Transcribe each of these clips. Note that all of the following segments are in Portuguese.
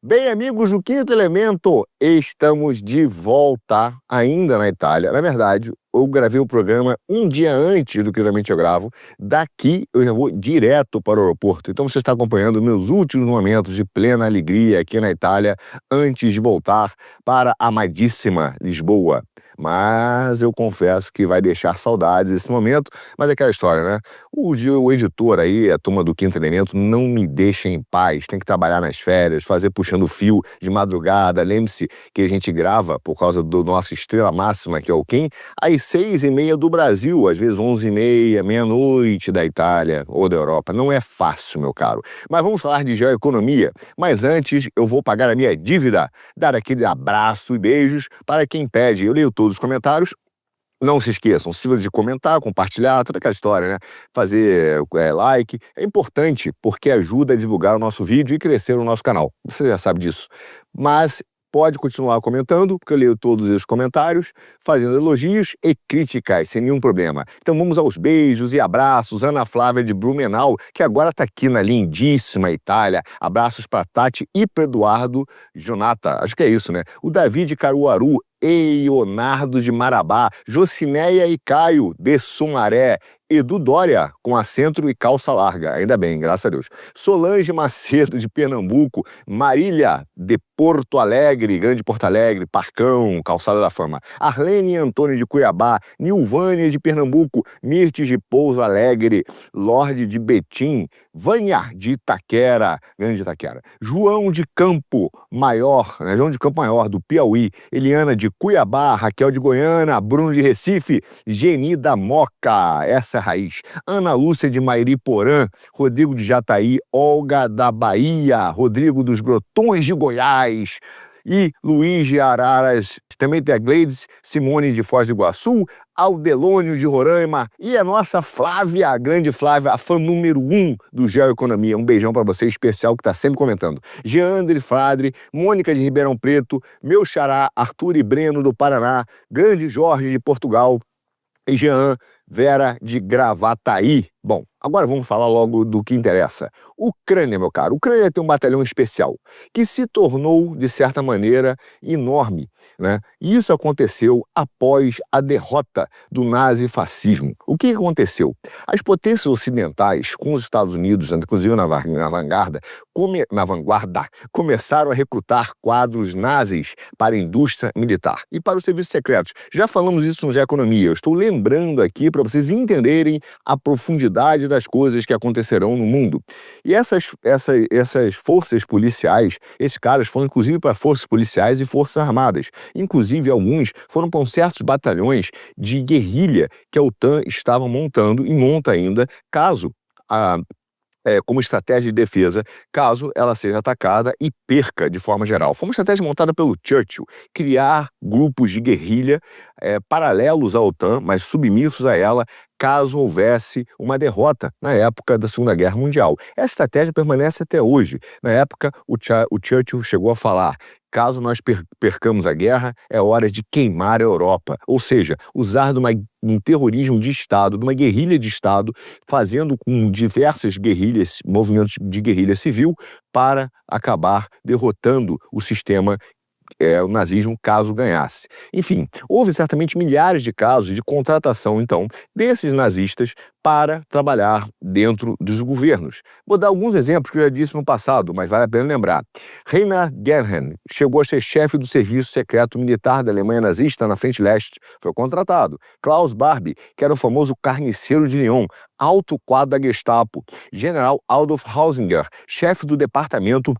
Bem, amigos do Quinto Elemento, estamos de volta ainda na Itália. Na verdade, eu gravei o programa um dia antes do que geralmente eu gravo. Daqui eu já vou direto para o aeroporto. Então você está acompanhando meus últimos momentos de plena alegria aqui na Itália antes de voltar para a amadíssima Lisboa. Mas eu confesso que vai deixar saudades esse momento. Mas é aquela história, né? O editor aí, a turma do Quinto Elemento, não me deixa em paz. Tem que trabalhar nas férias, fazer puxando fio de madrugada. Lembre-se que a gente grava, por causa do nosso estrela máxima, que é o Kim, às 6h30 do Brasil, às vezes 11h30, meia-noite da Itália ou da Europa. Não é fácil, meu caro. Mas vamos falar de geoeconomia. Mas antes, eu vou pagar a minha dívida, dar aquele abraço e beijos para quem pede. Eu leio todos os comentários. Não se esqueçam, se de comentar, compartilhar, toda aquela história, né? Fazer like. É importante porque ajuda a divulgar o nosso vídeo e crescer o nosso canal. Você já sabe disso. Mas pode continuar comentando, porque eu leio todos os comentários, fazendo elogios e críticas, sem nenhum problema. Então vamos aos beijos e abraços. Ana Flávia de Blumenau, que agora está aqui na lindíssima Itália. Abraços para Tati e para Eduardo Jonata. Acho que é isso, né? O Davi de Caruaru. Leonardo de Marabá, Jocineia e Caio de Sumaré, Edu Dória, com acento e calça larga, ainda bem, graças a Deus. Solange Macedo, de Pernambuco, Marília, de Porto Alegre, Grande Porto Alegre, Parcão, Calçada da Fama, Arlene Antônio, de Cuiabá, Nilvânia, de Pernambuco, Mirtes, de Pouso Alegre, Lorde de Betim, Vânia, de Itaquera, Grande Itaquera, João de Campo Maior, né, João de Campo Maior, do Piauí, Eliana, de Cuiabá, Raquel de Goiânia, Bruno de Recife, Geni da Moca, essa é a raiz, Ana Lúcia de Mairiporã, Rodrigo de Jataí, Olga da Bahia, Rodrigo dos Grotões de Goiás e Luiz de Araras, também tem a Gleides, Simone de Foz do Iguaçu, Aldelônio de Roraima e a nossa Flávia, a grande Flávia, a fã número 1 do Geoeconomia. Um beijão para você especial que está sempre comentando. Geandre Fadre, Mônica de Ribeirão Preto, meu xará Arthur e Breno do Paraná, grande Jorge de Portugal e Jean Vera de Gravataí. Bom, agora vamos falar logo do que interessa. Ucrânia, meu caro. Ucrânia tem um batalhão especial que se tornou, de certa maneira, enorme, né? E isso aconteceu após a derrota do nazifascismo. O que aconteceu? As potências ocidentais, com os Estados Unidos, inclusive na vanguarda, começaram a recrutar quadros nazis para a indústria militar e para os serviços secretos. Já falamos isso no Geoeconomia. Eu estou lembrando aqui para vocês entenderem a profundidade das coisas que acontecerão no mundo. E essas forças policiais, esses caras foram inclusive para forças policiais e forças armadas. Inclusive, alguns foram para certos batalhões de guerrilha que a OTAN estava montando e monta ainda, caso como estratégia de defesa, caso ela seja atacada e perca de forma geral. Foi uma estratégia montada pelo Churchill, criar grupos de guerrilha paralelos à OTAN, mas submissos a ela, caso houvesse uma derrota na época da Segunda Guerra Mundial. Essa estratégia permanece até hoje. Na época, o Churchill chegou a falar: caso nós percamos a guerra, é hora de queimar a Europa. Ou seja, usar um terrorismo de Estado, de uma guerrilha de Estado, fazendo com diversas guerrilhas, movimentos de guerrilha civil, para acabar derrotando o sistema o nazismo, caso ganhasse. Enfim, houve certamente milhares de casos de contratação, então, desses nazistas para trabalhar dentro dos governos. Vou dar alguns exemplos que eu já disse no passado, mas vale a pena lembrar. Reinhard Gehlen chegou a ser chefe do serviço secreto militar da Alemanha nazista na Frente Leste, foi contratado. Klaus Barbie, que era o famoso carniceiro de Lyon, alto quadro da Gestapo. General Adolf Hausinger, chefe do departamento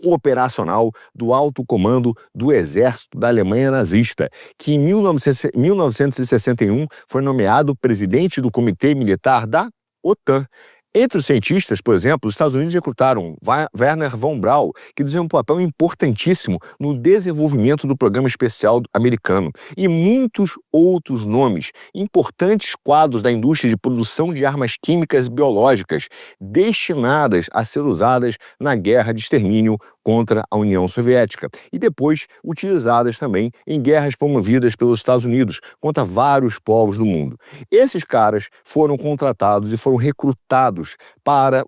operacional do alto comando do exército da Alemanha nazista, que em 1961 foi nomeado presidente do Comitê Militar da OTAN. Entre os cientistas, por exemplo, os Estados Unidos recrutaram Werner von Braun, que desempenhou um papel importantíssimo no desenvolvimento do programa especial americano, e muitos outros nomes, importantes quadros da indústria de produção de armas químicas e biológicas, destinadas a ser usadas na guerra de extermínio contra a União Soviética, e depois utilizadas também em guerras promovidas pelos Estados Unidos contra vários povos do mundo. Esses caras foram contratados e foram recrutados enviados para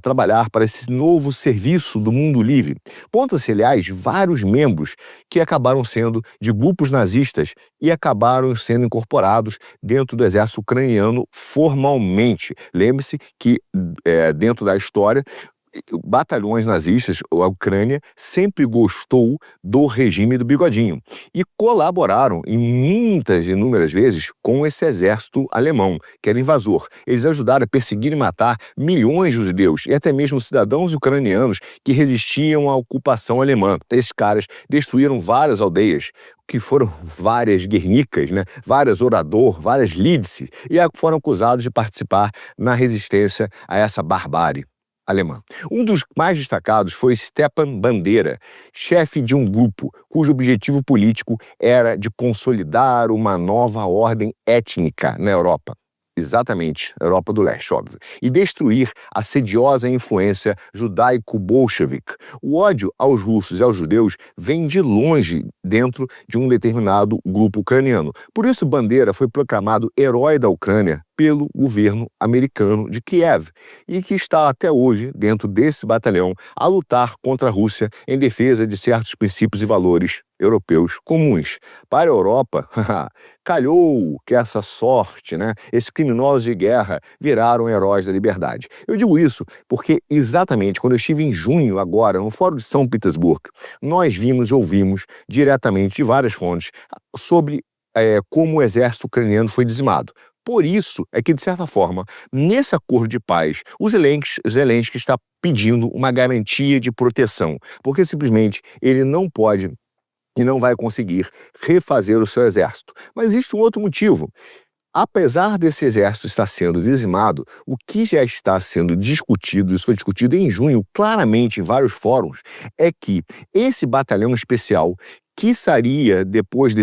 trabalhar para esse novo serviço do mundo livre. Conta-se, aliás, vários membros que acabaram sendo de grupos nazistas e acabaram sendo incorporados dentro do exército ucraniano formalmente. Lembre-se que, dentro da história, batalhões nazistas, a Ucrânia sempre gostou do regime do Bigodinho e colaboraram inúmeras vezes com esse exército alemão, que era invasor. Eles ajudaram a perseguir e matar milhões de judeus e até mesmo cidadãos ucranianos que resistiam à ocupação alemã. Esses caras destruíram várias aldeias, que foram várias Guernicas, né? Várias Orador, várias Lidice, e foram acusados de participar na resistência a essa barbárie alemã. Um dos mais destacados foi Stepan Bandera, chefe de um grupo cujo objetivo político era de consolidar uma nova ordem étnica na Europa. Exatamente, Europa do Leste, óbvio, e destruir a sediosa influência judaico-bolchevique. O ódio aos russos e aos judeus vem de longe dentro de um determinado grupo ucraniano. Por isso, Bandera foi proclamado herói da Ucrânia pelo governo americano de Kiev e que está até hoje dentro desse batalhão a lutar contra a Rússia em defesa de certos princípios e valores europeus comuns. Para a Europa, calhou que essa sorte, né? Esses criminosos de guerra viraram heróis da liberdade. Eu digo isso porque exatamente quando eu estive em junho agora no Fórum de São Petersburgo, nós vimos e ouvimos diretamente de várias fontes sobre como o exército ucraniano foi dizimado. Por isso é que, de certa forma, nesse acordo de paz, o Zelensky está pedindo uma garantia de proteção, porque simplesmente ele não pode e não vai conseguir refazer o seu exército. Mas existe um outro motivo. Apesar desse exército estar sendo dizimado, o que já está sendo discutido, isso foi discutido em junho, claramente em vários fóruns, é que esse batalhão especial que sairia depois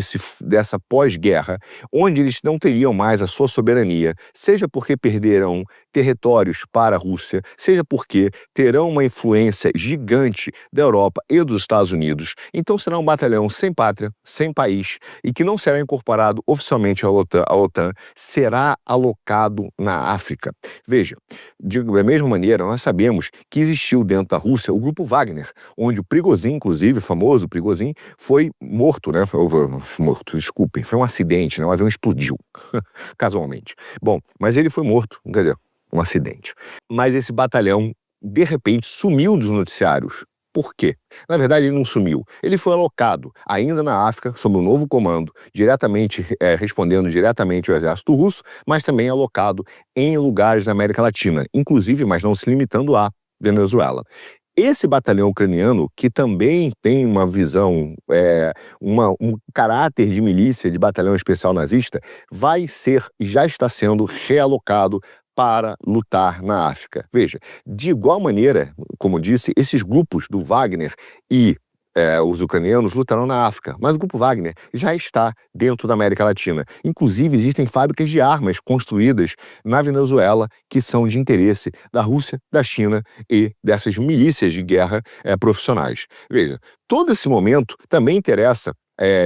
dessa pós-guerra, onde eles não teriam mais a sua soberania, seja porque perderão territórios para a Rússia, seja porque terão uma influência gigante da Europa e dos Estados Unidos. Então será um batalhão sem pátria, sem país, e que não será incorporado oficialmente à OTAN, será alocado na África. Veja, da mesma maneira, nós sabemos que existiu dentro da Rússia o grupo Wagner, onde o Prigozhin, inclusive, o famoso Prigozhin, foi morto, né? Morto, desculpem, foi um acidente, né? Um avião explodiu, casualmente. Bom, mas ele foi morto, quer dizer, um acidente. Mas esse batalhão, de repente, sumiu dos noticiários. Por quê? Na verdade, ele não sumiu. Ele foi alocado ainda na África, sob um novo comando, diretamente, respondendo diretamente ao exército russo, mas também alocado em lugares da América Latina, inclusive, mas não se limitando à Venezuela. Esse batalhão ucraniano, que também tem uma visão, um caráter de milícia, de batalhão especial nazista, já está sendo realocado para lutar na África. Veja, de igual maneira, como disse, esses grupos do Wagner e os ucranianos lutarão na África, mas o grupo Wagner já está dentro da América Latina. Inclusive, existem fábricas de armas construídas na Venezuela que são de interesse da Rússia, da China e dessas milícias de guerra profissionais. Veja, todo esse momento também interessa,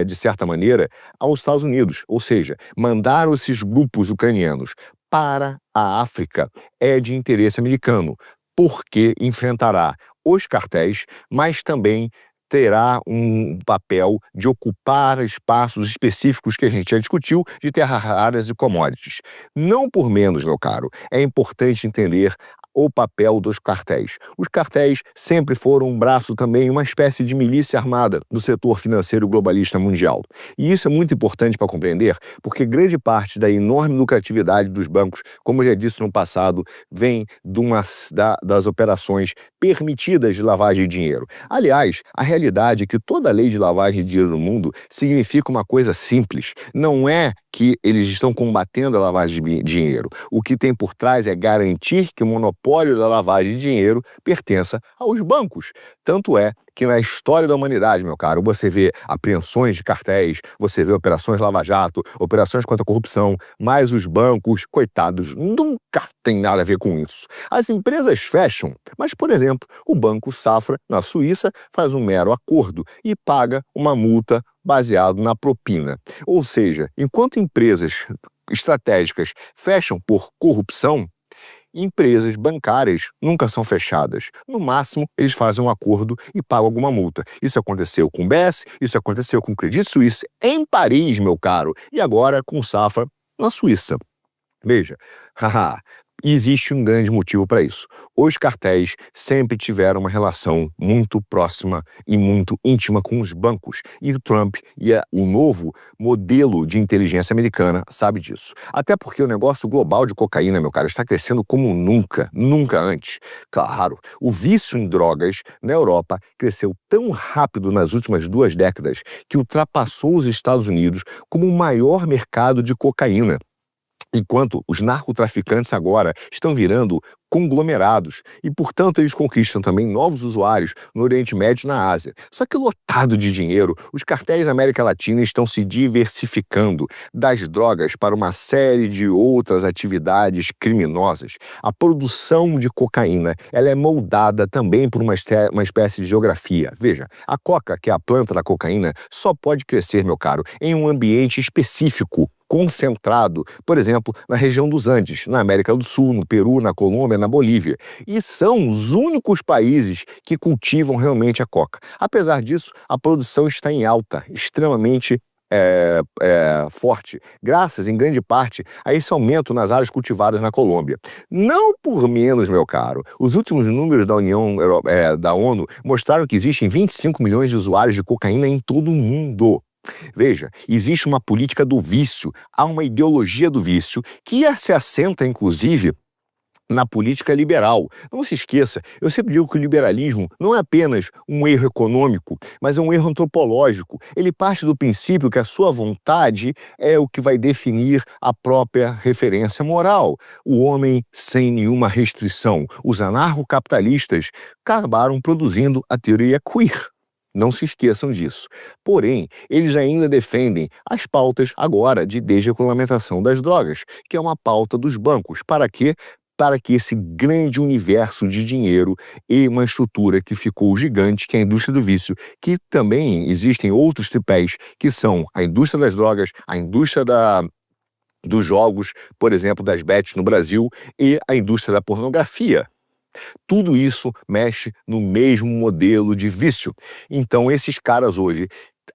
de certa maneira, aos Estados Unidos, ou seja, mandar esses grupos ucranianos para a África é de interesse americano, porque enfrentará os cartéis, mas também terá um papel de ocupar espaços específicos que a gente já discutiu, de terras raras e commodities. Não por menos, meu caro, é importante entender o papel dos cartéis. Os cartéis sempre foram um braço também, uma espécie de milícia armada do setor financeiro globalista mundial. E isso é muito importante para compreender, porque grande parte da enorme lucratividade dos bancos, como eu já disse no passado, vem das operações permitidas de lavagem de dinheiro. Aliás, a realidade é que toda lei de lavagem de dinheiro no mundo significa uma coisa simples. Não é que eles estão combatendo a lavagem de dinheiro. O que tem por trás é garantir que o monopólio da lavagem de dinheiro pertença aos bancos. Tanto é que na história da humanidade, meu caro, você vê apreensões de cartéis, você vê operações lava-jato, operações contra a corrupção, mas os bancos, coitados, nunca tem nada a ver com isso. As empresas fecham, mas, por exemplo, o Banco Safra, na Suíça, faz um mero acordo e paga uma multa baseado na propina. Ou seja, enquanto empresas estratégicas fecham por corrupção, empresas bancárias nunca são fechadas. No máximo, eles fazem um acordo e pagam alguma multa. Isso aconteceu com o BES, isso aconteceu com o Credit Suisse em Paris, meu caro, e agora com o Safra na Suíça. Veja, haha, existe um grande motivo para isso. Os cartéis sempre tiveram uma relação muito próxima e muito íntima com os bancos. E o Trump e o novo modelo de inteligência americana sabe disso. Até porque o negócio global de cocaína, meu cara, está crescendo como nunca, nunca antes. Claro, o vício em drogas na Europa cresceu tão rápido nas últimas 2 décadas que ultrapassou os Estados Unidos como o maior mercado de cocaína. Enquanto os narcotraficantes agora estão virando conglomerados e, portanto, eles conquistam também novos usuários no Oriente Médio e na Ásia. Só que lotado de dinheiro, os cartéis da América Latina estão se diversificando das drogas para uma série de outras atividades criminosas. A produção de cocaína, ela é moldada também por uma espécie de geografia. Veja, a coca, que é a planta da cocaína, só pode crescer, meu caro, em um ambiente específico, concentrado, por exemplo, na região dos Andes, na América do Sul, no Peru, na Colômbia, na Bolívia. E são os únicos países que cultivam realmente a coca. Apesar disso, a produção está em alta, extremamente forte, graças, em grande parte, a esse aumento nas áreas cultivadas na Colômbia. Não por menos, meu caro, os últimos números da ONU mostraram que existem 25 milhões de usuários de cocaína em todo o mundo. Veja, existe uma política do vício, há uma ideologia do vício que se assenta, inclusive, na política liberal. Não se esqueça, eu sempre digo que o liberalismo não é apenas um erro econômico, mas é um erro antropológico. Ele parte do princípio que a sua vontade é o que vai definir a própria referência moral. O homem sem nenhuma restrição. Os anarcocapitalistas acabaram produzindo a teoria queer. Não se esqueçam disso. Porém, eles ainda defendem as pautas agora de desregulamentação das drogas, que é uma pauta dos bancos. Para quê? Para que esse grande universo de dinheiro e uma estrutura que ficou gigante, que é a indústria do vício, que também existem outros tripés, que são a indústria das drogas, a indústria dos jogos, por exemplo, das bets no Brasil, e a indústria da pornografia. Tudo isso mexe no mesmo modelo de vício. Então, esses caras hoje,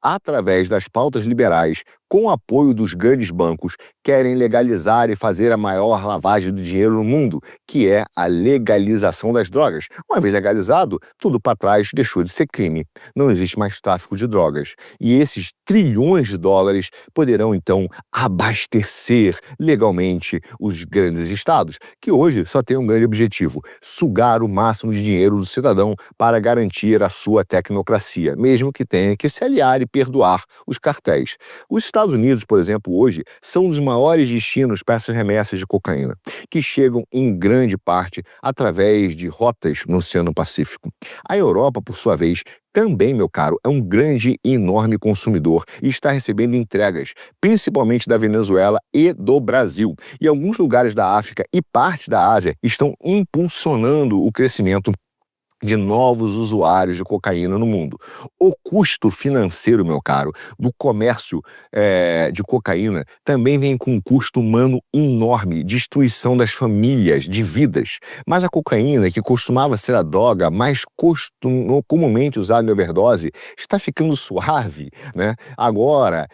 através das pautas liberais, com o apoio dos grandes bancos, querem legalizar e fazer a maior lavagem do dinheiro no mundo, que é a legalização das drogas. Uma vez legalizado, tudo para trás deixou de ser crime. Não existe mais tráfico de drogas. E esses trilhões de dólares poderão, então, abastecer legalmente os grandes estados, que hoje só têm um grande objetivo: sugar o máximo de dinheiro do cidadão para garantir a sua tecnocracia, mesmo que tenha que se aliar e perdoar os cartéis. Os Estados Unidos, por exemplo, hoje, são um dos maiores destinos para essas remessas de cocaína, que chegam em grande parte através de rotas no Oceano Pacífico. A Europa, por sua vez, também, meu caro, é um grande e enorme consumidor e está recebendo entregas, principalmente da Venezuela e do Brasil. E alguns lugares da África e parte da Ásia estão impulsionando o crescimento de novos usuários de cocaína no mundo. O custo financeiro, meu caro, do comércio de cocaína também vem com um custo humano enorme, destruição das famílias, de vidas. Mas a cocaína, que costumava ser a droga mais comumente usada em overdose, está ficando suave, né? Agora,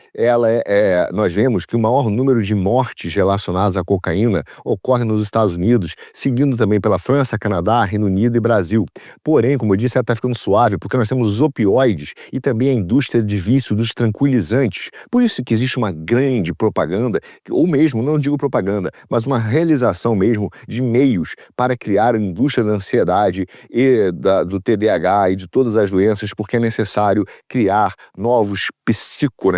nós vemos que o maior número de mortes relacionadas à cocaína ocorre nos Estados Unidos, seguindo também pela França, Canadá, Reino Unido e Brasil. Porém, como eu disse, ela está ficando suave porque nós temos os opioides e também a indústria de vício dos tranquilizantes. Por isso que existe uma grande propaganda, ou mesmo, não digo propaganda, mas uma realização mesmo de meios para criar a indústria da ansiedade e do TDAH e de todas as doenças, porque é necessário criar novos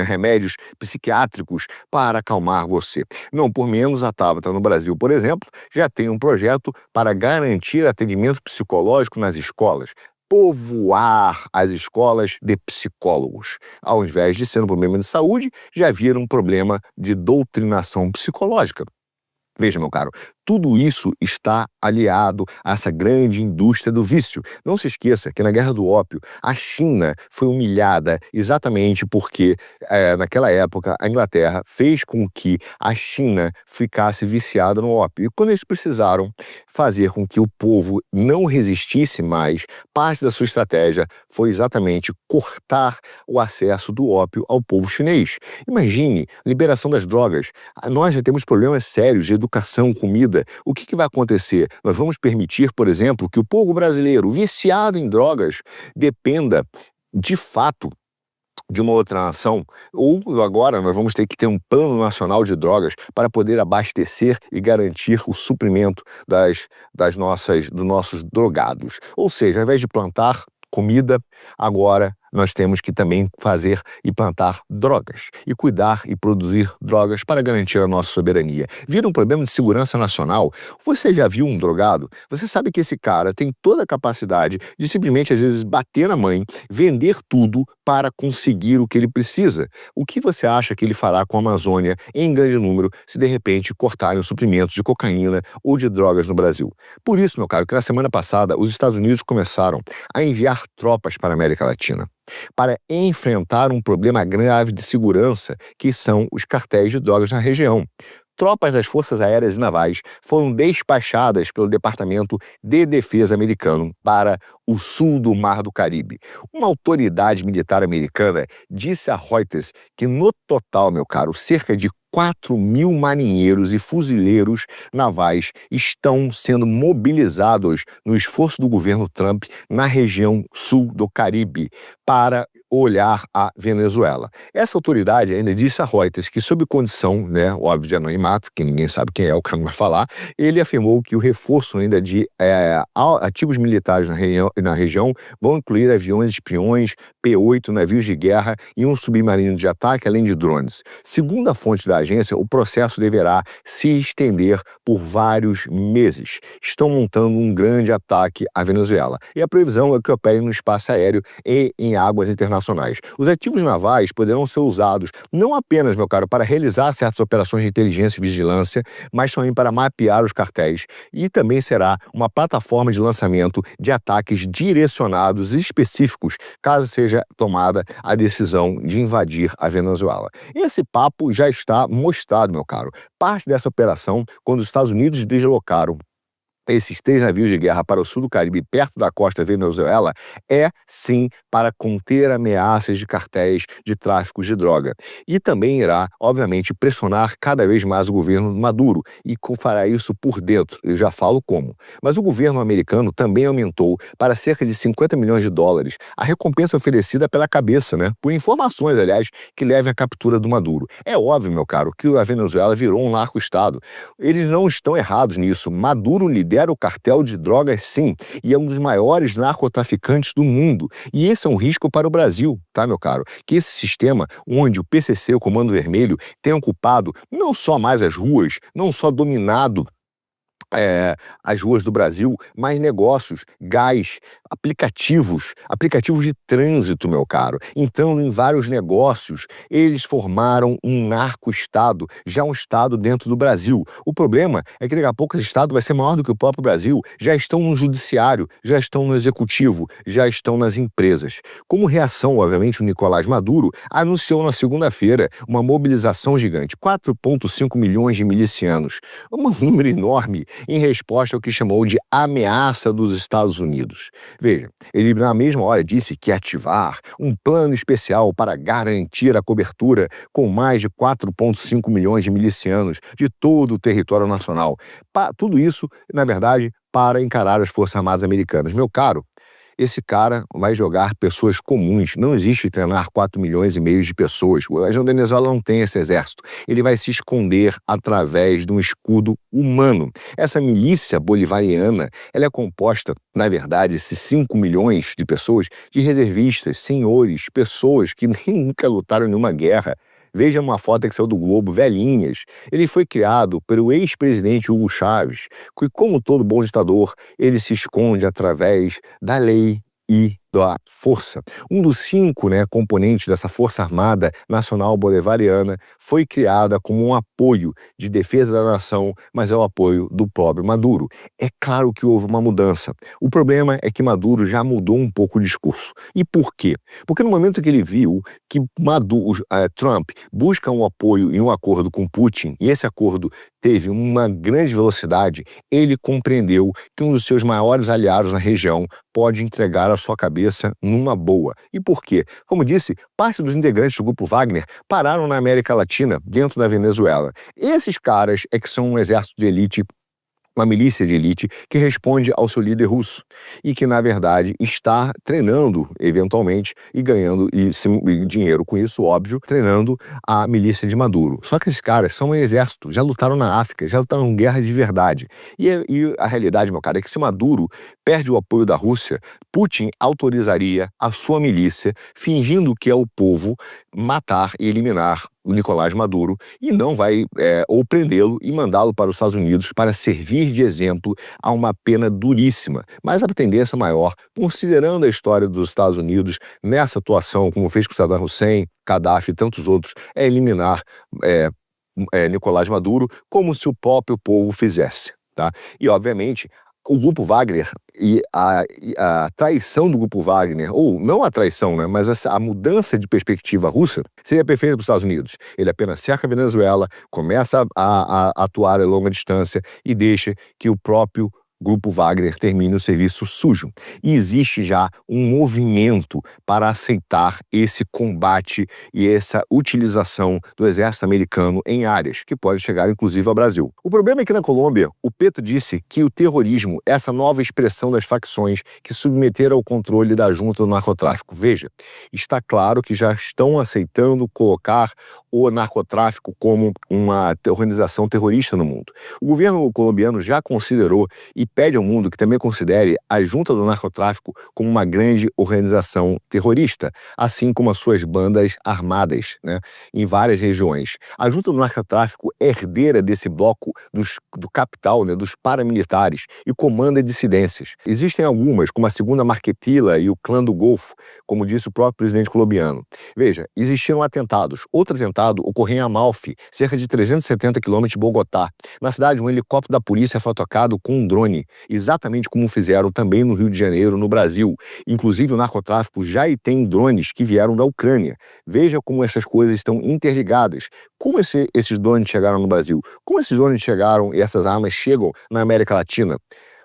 remédios psiquiátricos para acalmar você. Não por menos, a Tabata no Brasil, por exemplo, já tem um projeto para garantir atendimento psicológico nas escolas, povoar as escolas de psicólogos. Ao invés de ser um problema de saúde, já vira um problema de doutrinação psicológica. Veja, meu caro, tudo isso está aliado a essa grande indústria do vício. Não se esqueça que na Guerra do Ópio, a China foi humilhada exatamente porque, naquela época, a Inglaterra fez com que a China ficasse viciada no ópio. E quando eles precisaram fazer com que o povo não resistisse mais, parte da sua estratégia foi exatamente cortar o acesso do ópio ao povo chinês. Imagine, liberação das drogas. Nós já temos problemas sérios de educação, comida. O que vai acontecer? Nós vamos permitir, por exemplo, que o povo brasileiro, viciado em drogas, dependa, de fato, de uma outra nação, ou agora nós vamos ter que ter um plano nacional de drogas para poder abastecer e garantir o suprimento dos nossos drogados. Ou seja, ao invés de plantar comida, agora nós temos que também fazer e plantar drogas e cuidar e produzir drogas para garantir a nossa soberania. Vira um problema de segurança nacional. Você já viu um drogado? Você sabe que esse cara tem toda a capacidade de simplesmente, às vezes, bater na mãe, vender tudo para conseguir o que ele precisa. O que você acha que ele fará com a Amazônia em grande número se, de repente, cortarem os suprimentos de cocaína ou de drogas no Brasil? Por isso, meu caro, que na semana passada os Estados Unidos começaram a enviar tropas para a América Latina para enfrentar um problema grave de segurança, que são os cartéis de drogas na região. Tropas das Forças Aéreas e Navais foram despachadas pelo Departamento de Defesa americano para o sul do Mar do Caribe. Uma autoridade militar americana disse a Reuters que, no total, meu caro, cerca de 4.000 marinheiros e fuzileiros navais estão sendo mobilizados no esforço do governo Trump na região sul do Caribe para olhar a Venezuela. Essa autoridade ainda disse a Reuters que, sob condição, óbvio, de anonimato, que ninguém sabe quem é, o cara não vai falar, ele afirmou que o reforço ainda de ativos militares na região vão incluir aviões espiões, P-8, navios de guerra e um submarino de ataque, além de drones. Segundo a fonte da agência, o processo deverá se estender por vários meses. Estão montando um grande ataque à Venezuela. E a previsão é que operem no espaço aéreo e em águas internacionais. Os ativos navais poderão ser usados não apenas, meu caro, para realizar certas operações de inteligência e vigilância, mas também para mapear os cartéis. E também será uma plataforma de lançamento de ataques direcionados e específicos, caso seja tomada a decisão de invadir a Venezuela. Esse papo já está mostrado, meu caro. Parte dessa operação, quando os Estados Unidos deslocaram esses 3 navios de guerra para o sul do Caribe, perto da costa da Venezuela, é sim para conter ameaças de cartéis de tráfico de droga. E também irá, obviamente, pressionar cada vez mais o governo Maduro e fará isso por dentro. Eu já falo como. Mas o governo americano também aumentou para cerca de 50 milhões de dólares a recompensa oferecida pela cabeça, por informações, aliás, que levem à captura do Maduro. É óbvio, meu caro, que a Venezuela virou um narco-estado. Eles não estão errados nisso. Maduro lidera o cartel de drogas, sim, e é um dos maiores narcotraficantes do mundo. E esse é um risco para o Brasil, tá, meu caro? Que esse sistema, onde o PCC, o Comando Vermelho, tem ocupado não só mais as ruas, não só dominado as ruas do Brasil, mas negócios, gás, aplicativos de trânsito, meu caro. Então, em vários negócios, eles formaram um narco-estado, já um estado dentro do Brasil. O problema é que daqui a pouco esse estado vai ser maior do que o próprio Brasil. Já estão no judiciário, já estão no executivo, já estão nas empresas. Como reação, obviamente, o Nicolás Maduro anunciou na segunda-feira uma mobilização gigante, 4,5 milhões de milicianos. Um número enorme em resposta ao que chamou de ameaça dos Estados Unidos. Veja, ele na mesma hora disse que ia ativar um plano especial para garantir a cobertura com mais de 4,5 milhões de milicianos de todo o território nacional. Tudo isso, na verdade, para encarar as Forças Armadas Americanas. Meu caro, esse cara vai jogar pessoas comuns. Não existe treinar 4,5 milhões de pessoas. A Venezuela não tem esse exército. Ele vai se esconder através de um escudo humano. Essa milícia bolivariana, ela é composta, na verdade, esses 5 milhões de pessoas, de reservistas, senhores, pessoas que nem nunca lutaram em nenhuma guerra. Veja uma foto que saiu do Globo, velhinhas. Ele foi criado pelo ex-presidente Hugo Chávez, que, como todo bom ditador, ele se esconde através da lei e da força. Um dos 5, né, componentes dessa Força Armada Nacional Bolivariana foi criada como um apoio de defesa da nação, mas é o apoio do próprio Maduro. É claro que houve uma mudança. O problema é que Maduro já mudou um pouco o discurso. E por quê? Porque no momento que ele viu que Trump busca um apoio e um acordo com Putin, e esse acordo teve uma grande velocidade, ele compreendeu que um dos seus maiores aliados na região pode entregar a sua cabeça numa boa. E por quê? Como disse, parte dos integrantes do Grupo Wagner pararam na América Latina, dentro da Venezuela. Esses caras é que são um exército de elite, uma milícia de elite que responde ao seu líder russo e que, na verdade, está treinando, eventualmente, e ganhando e dinheiro com isso, óbvio, treinando a milícia de Maduro. Só que esses caras são um exército, já lutaram na África, já lutaram em guerra de verdade. E a realidade, meu cara, é que se Maduro perde o apoio da Rússia, Putin autorizaria a sua milícia, fingindo que é o povo, matar e eliminar o Nicolás Maduro e não vai ou prendê-lo e mandá-lo para os Estados Unidos para servir de exemplo a uma pena duríssima. Mas a tendência maior, considerando a história dos Estados Unidos nessa atuação, como fez com Saddam Hussein, Gaddafi e tantos outros, é eliminar Nicolás Maduro como se o próprio povo fizesse. Tá? E, obviamente, o Grupo Wagner e a traição do Grupo Wagner, ou não a traição, né, mas a mudança de perspectiva russa, seria perfeita para os Estados Unidos. Ele apenas cerca a Venezuela, começa a atuar a longa distância e deixa que o próprio Grupo Wagner termine o serviço sujo. E existe já um movimento para aceitar esse combate e essa utilização do exército americano em áreas que pode chegar inclusive ao Brasil. O problema é que na Colômbia, o Petro disse que o terrorismo, essa nova expressão das facções que submeteram ao controle da junta do narcotráfico. Veja, está claro que já estão aceitando colocar o narcotráfico como uma organização terrorista no mundo. O governo colombiano já considerou e pede ao mundo que também considere a junta do narcotráfico como uma grande organização terrorista, assim como as suas bandas armadas, né, em várias regiões. A junta do narcotráfico é herdeira desse bloco do capital, né, dos paramilitares, e comanda dissidências. Existem algumas, como a Segunda Marquetila e o Clã do Golfo, como disse o próprio presidente colombiano. Veja, existiram atentados. Outro atentado ocorreu em Amalfi, cerca de 370 quilômetros de Bogotá. Na cidade, um helicóptero da polícia foi atacado com um drone, exatamente como fizeram também no Rio de Janeiro, no Brasil. Inclusive, o narcotráfico já tem drones que vieram da Ucrânia. Veja como essas coisas estão interligadas. Como esses drones chegaram no Brasil? Como esses drones chegaram e essas armas chegam na América Latina?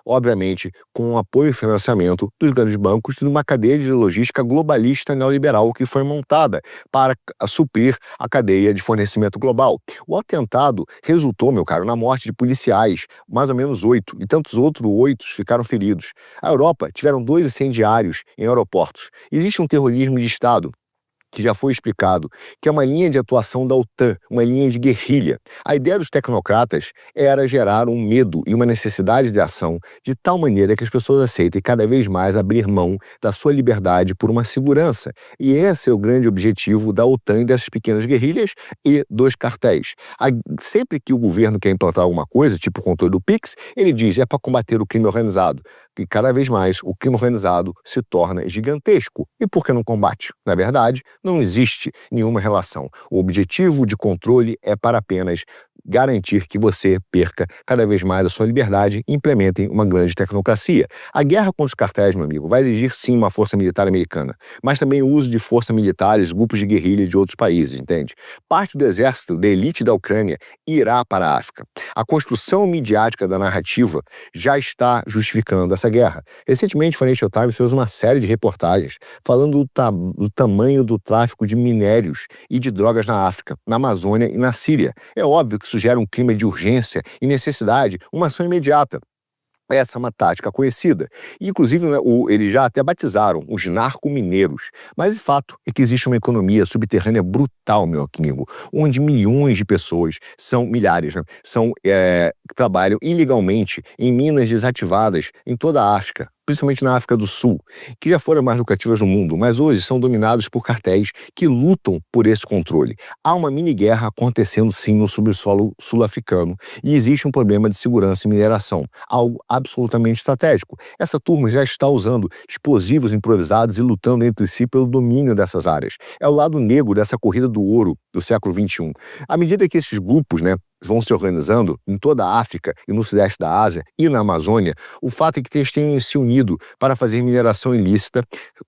Obviamente, com o apoio e financiamento dos grandes bancos de uma cadeia de logística globalista neoliberal que foi montada para suprir a cadeia de fornecimento global. O atentado resultou, meu caro, na morte de policiais, mais ou menos 8, e tantos outros 8 ficaram feridos. A Europa tiveram 2 incendiários em aeroportos. Existe um terrorismo de Estado que já foi explicado, que é uma linha de atuação da OTAN, uma linha de guerrilha. A ideia dos tecnocratas era gerar um medo e uma necessidade de ação de tal maneira que as pessoas aceitem cada vez mais abrir mão da sua liberdade por uma segurança. E esse é o grande objetivo da OTAN e dessas pequenas guerrilhas e dos cartéis. Sempre que o governo quer implantar alguma coisa, tipo o controle do PIX, ele diz é para combater o crime organizado. E cada vez mais o crime organizado se torna gigantesco. E por que não combate? Na verdade, não existe nenhuma relação. O objetivo de controle é para apenas garantir que você perca cada vez mais a sua liberdade e implementem uma grande tecnocracia. A guerra contra os cartéis, meu amigo, vai exigir sim uma força militar americana, mas também o uso de forças militares, grupos de guerrilha de outros países, entende? Parte do exército da elite da Ucrânia irá para a África. A construção midiática da narrativa já está justificando essa guerra. Recentemente, o Financial Times fez uma série de reportagens falando do tamanho do tráfico de minérios e de drogas na África, na Amazônia e na Síria. É óbvio que isso gera um clima de urgência e necessidade, uma ação imediata. Essa é uma tática conhecida. Inclusive, né, eles já até batizaram os narcomineiros. Mas o fato é que existe uma economia subterrânea brutal, meu amigo, onde milhões de pessoas, milhares, né, trabalham ilegalmente em minas desativadas em toda a África. principalmente na África do Sul, que já foram mais lucrativas no mundo, mas hoje são dominados por cartéis que lutam por esse controle. Há uma mini-guerra acontecendo sim no subsolo sul-africano e existe um problema de segurança e mineração, algo absolutamente estratégico. Essa turma já está usando explosivos improvisados e lutando entre si pelo domínio dessas áreas. É o lado negro dessa corrida do ouro do século XXI. À medida que esses grupos, vão se organizando em toda a África e no sudeste da Ásia e na Amazônia, o fato é que eles têm se unido para fazer mineração ilícita,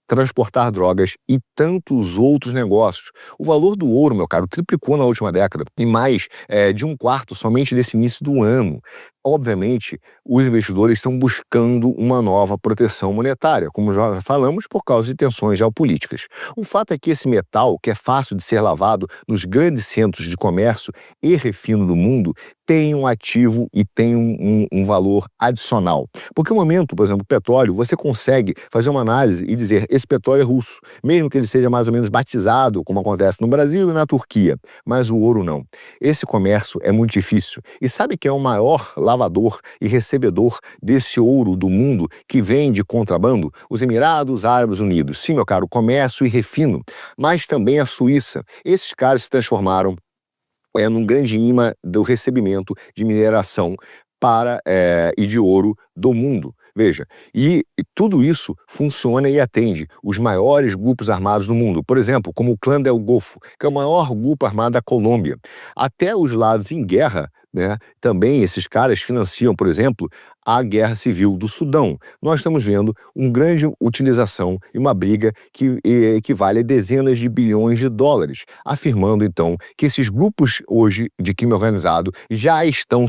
transportar drogas e tantos outros negócios. O valor do ouro, meu caro, triplicou na última década, e mais de um quarto somente nesse início do ano. Obviamente, os investidores estão buscando uma nova proteção monetária, como já falamos, por causa de tensões geopolíticas. O fato é que esse metal, que é fácil de ser lavado nos grandes centros de comércio e refino do mundo, tem um ativo e tem um valor adicional. Porque no momento, por exemplo, o petróleo, você consegue fazer uma análise e dizer esse petróleo é russo, mesmo que ele seja mais ou menos batizado, como acontece no Brasil e na Turquia, mas o ouro não. Esse comércio é muito difícil. E sabe quem é o maior lavador e recebedor desse ouro do mundo que vem de contrabando? Os Emirados Árabes Unidos. Sim, meu caro, comércio e refino, mas também a Suíça. Esses caras se transformaram num grande imã do recebimento de mineração e de ouro do mundo. Veja, e tudo isso funciona e atende os maiores grupos armados do mundo. Por exemplo, como o Clã del Golfo, que é o maior grupo armado da Colômbia. Até os lados em guerra, também esses caras financiam, por exemplo, a guerra civil do Sudão. Nós estamos vendo uma grande utilização e uma briga que equivale a dezenas de bilhões de dólares, afirmando então que esses grupos hoje de crime organizado já estão